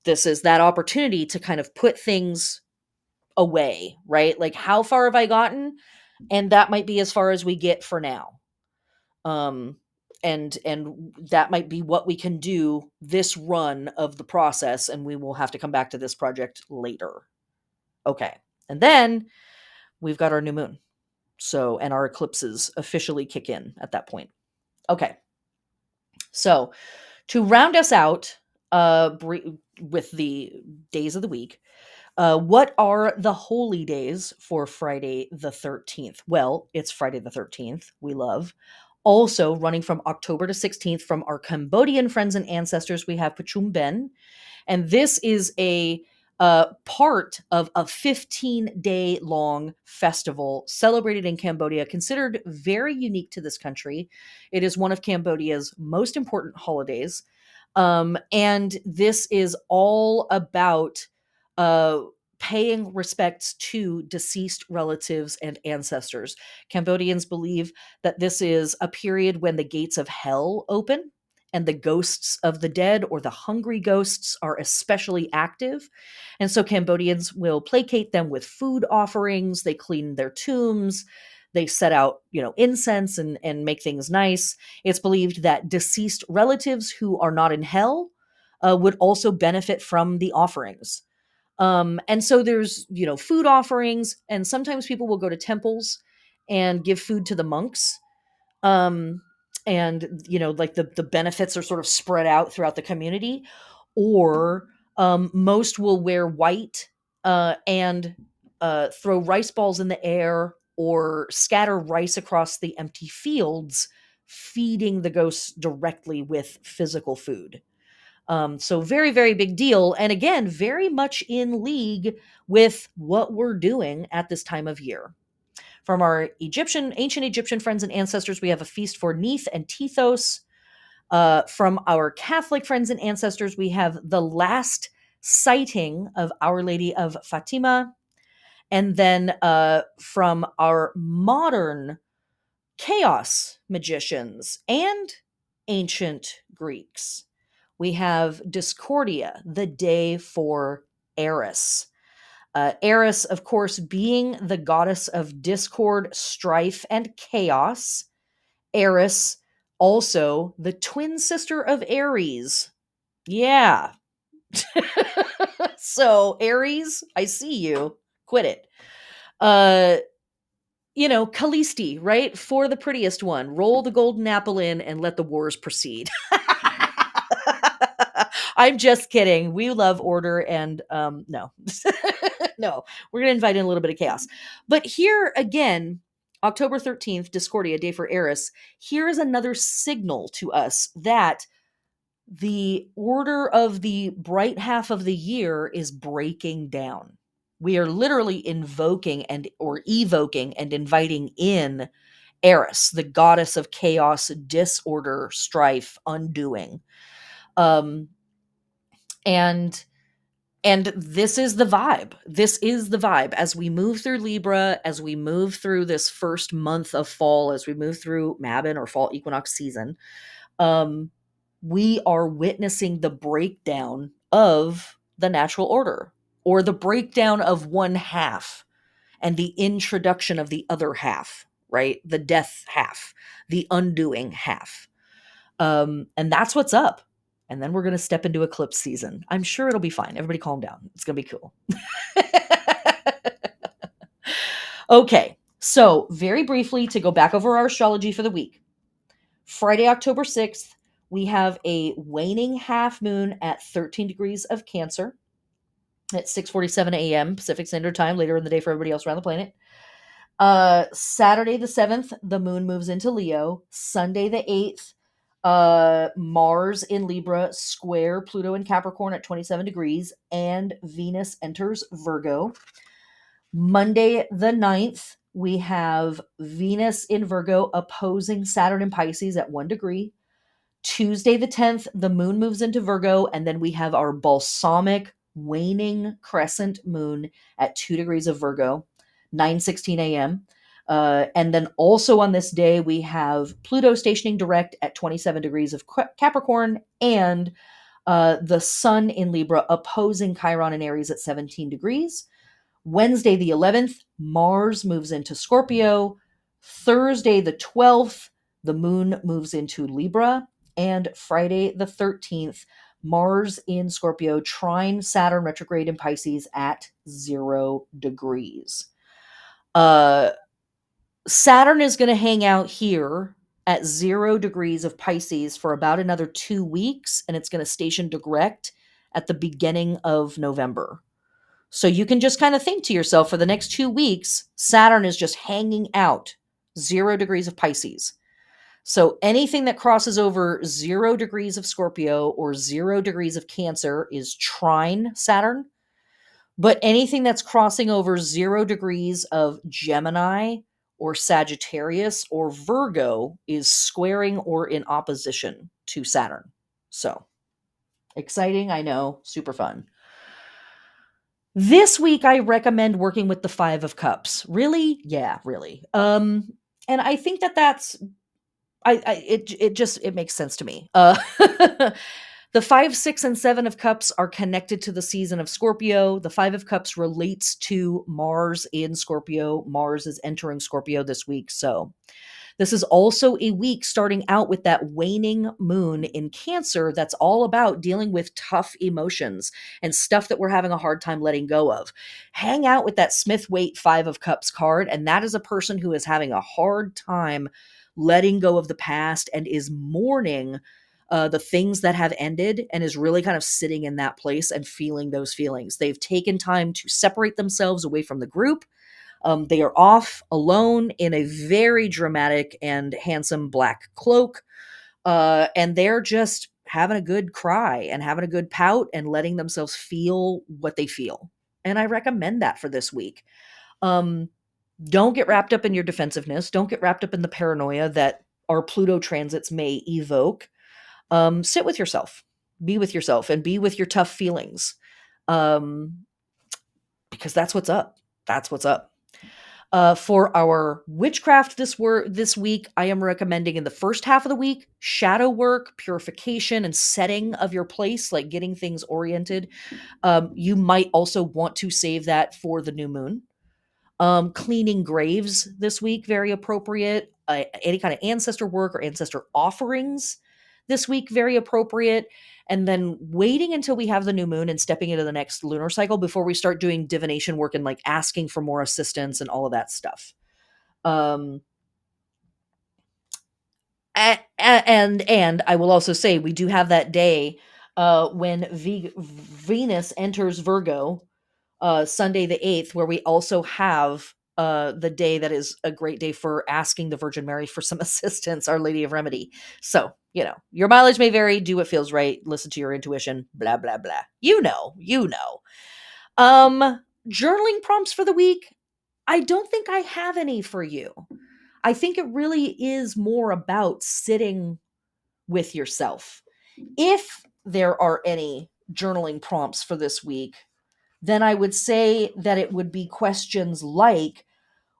this is that opportunity to kind of put things away, right? Like, how far have I gotten? And that might be as far as we get for now. And that might be what we can do this run of the process, and we will have to come back to this project later. Okay. And then we've got our new moon. So, and our eclipses officially kick in at that point. Okay. So, to round us out with the days of the week, what are the holy days for Friday the 13th? Well, it's Friday the 13th. We love. Also, running from October to 16th from our Cambodian friends and ancestors, we have Pachum Ben. And this is a part of a 15-day long festival celebrated in Cambodia, considered very unique to this country. It is one of Cambodia's most important holidays. And this is all about paying respects to deceased relatives and ancestors. Cambodians believe that this is a period when the gates of hell open and the ghosts of the dead, or the hungry ghosts, are especially active. And so Cambodians will placate them with food offerings. They clean their tombs. They set out, incense and make things nice. It's believed that deceased relatives who are not in hell would also benefit from the offerings. And so there's, food offerings, and sometimes people will go to temples and give food to the monks. And, like the benefits are sort of spread out throughout the community. Or most will wear white and throw rice balls in the air or scatter rice across the empty fields, feeding the ghosts directly with physical food. So very, very big deal. And again, very much in league with what we're doing at this time of year. From our ancient Egyptian friends and ancestors, we have a feast for Neith and Tethos. From our Catholic friends and ancestors, we have the last sighting of Our Lady of Fatima. And then from our modern chaos magicians and ancient Greeks, we have Discordia, the day for Eris. Eris, of course, being the goddess of discord, strife, and chaos. Eris, also the twin sister of Ares. Yeah. So, Aries, I see you. Quit it. Callisti, right? For the prettiest one. Roll the golden apple in and let the wars proceed. I'm just kidding. We love order, and no. No, we're going to invite in a little bit of chaos. But here again, October 13th, Discordia, day for Eris. Here is another signal to us that the order of the bright half of the year is breaking down. We are literally invoking or evoking and inviting in Eris, the goddess of chaos, disorder, strife, undoing. Um, and this is the vibe. This is the vibe. As we move through Libra, as we move through this first month of fall, as we move through Mabon or fall equinox season, we are witnessing the breakdown of the natural order, or the breakdown of one half and the introduction of the other half, right? The death half, the undoing half. And that's what's up. And then we're going to step into eclipse season. I'm sure it'll be fine. Everybody calm down. It's going to be cool. Okay. So very briefly, to go back over our astrology for the week. Friday, October 6th, we have a waning half moon at 13 degrees of Cancer at 6:47 a.m. Pacific Standard Time, later in the day for everybody else around the planet. Saturday the 7th, the moon moves into Leo. Sunday the 8th, Mars in Libra square Pluto in Capricorn at 27 degrees, and Venus enters Virgo. Monday the 9th, we have Venus in Virgo opposing Saturn in Pisces at 1 degree. Tuesday the 10th, the moon moves into Virgo, and then we have our balsamic waning crescent moon at 2 degrees of Virgo, 9:16 a.m. And then also on this day, we have Pluto stationing direct at 27 degrees of Capricorn, and the sun in Libra opposing Chiron in Aries at 17 degrees. Wednesday the 11th, Mars moves into Scorpio. Thursday the 12th, the moon moves into Libra. And Friday the 13th, Mars in Scorpio trine Saturn retrograde in Pisces at 0 degrees. Saturn is going to hang out here at 0 degrees of Pisces for about another 2 weeks, and it's going to station direct at the beginning of November. So you can just kind of think to yourself, for the next 2 weeks, Saturn is just hanging out 0 degrees of Pisces. So anything that crosses over 0 degrees of Scorpio or 0 degrees of Cancer is trine Saturn. But anything that's crossing over 0 degrees of Gemini or Sagittarius or Virgo is squaring or in opposition to Saturn. So exciting, I know, super fun. This week, I recommend working with the 5 of Cups. Really? Yeah, really. And I think that's it makes sense to me. The 5, 6, and 7 of Cups are connected to the season of Scorpio. The 5 of Cups relates to Mars in Scorpio. Mars is entering Scorpio this week. So this is also a week starting out with that waning moon in Cancer that's all about dealing with tough emotions and stuff that we're having a hard time letting go of. Hang out with that Smith-Waite 5 of Cups card, and that is a person who is having a hard time letting go of the past and is mourning the things that have ended, and is really kind of sitting in that place and feeling those feelings. They've taken time to separate themselves away from the group. They are off alone in a very dramatic and handsome black cloak. And they're just having a good cry and having a good pout and letting themselves feel what they feel. And I recommend that for this week. Don't get wrapped up in your defensiveness. Don't get wrapped up in the paranoia that our Pluto transits may evoke. Sit with yourself, be with yourself, and be with your tough feelings. Because that's what's up. That's what's up. For our witchcraft this week, I am recommending in the first half of the week, shadow work, purification, and setting of your place, like getting things oriented. You might also want to save that for the new moon. Cleaning graves this week, very appropriate. Any kind of ancestor work or ancestor offerings this week, very appropriate. And then waiting until we have the new moon and stepping into the next lunar cycle before we start doing divination work and like asking for more assistance and all of that stuff. And I will also say we do have that day when Venus enters Virgo, Sunday the 8th, where we also have the day that is a great day for asking the Virgin Mary for some assistance, Our Lady of Remedy. So, your mileage may vary. Do what feels right. Listen to your intuition. Blah, blah, blah. You know. Journaling prompts for the week. I don't think I have any for you. I think it really is more about sitting with yourself. If there are any journaling prompts for this week, then I would say that it would be questions like,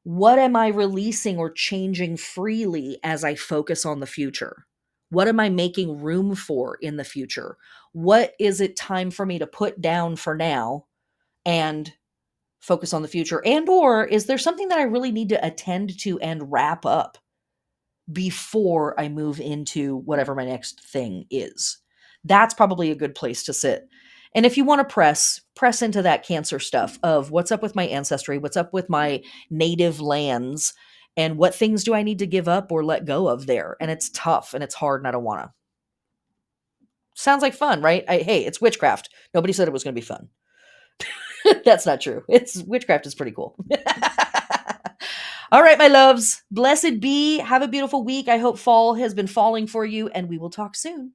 what am I releasing or changing freely as I focus on the future? What am I making room for in the future? What is it time for me to put down for now and focus on the future? And or is there something that I really need to attend to and wrap up before I move into whatever my next thing is? That's probably a good place to sit. And if you want to press into that Cancer stuff of what's up with my ancestry, what's up with my native lands, and what things do I need to give up or let go of there? And it's tough and it's hard and I don't want to. Sounds like fun, right? Hey, it's witchcraft. Nobody said it was going to be fun. That's not true. Witchcraft is pretty cool. All right, my loves. Blessed be. Have a beautiful week. I hope fall has been falling for you, and we will talk soon.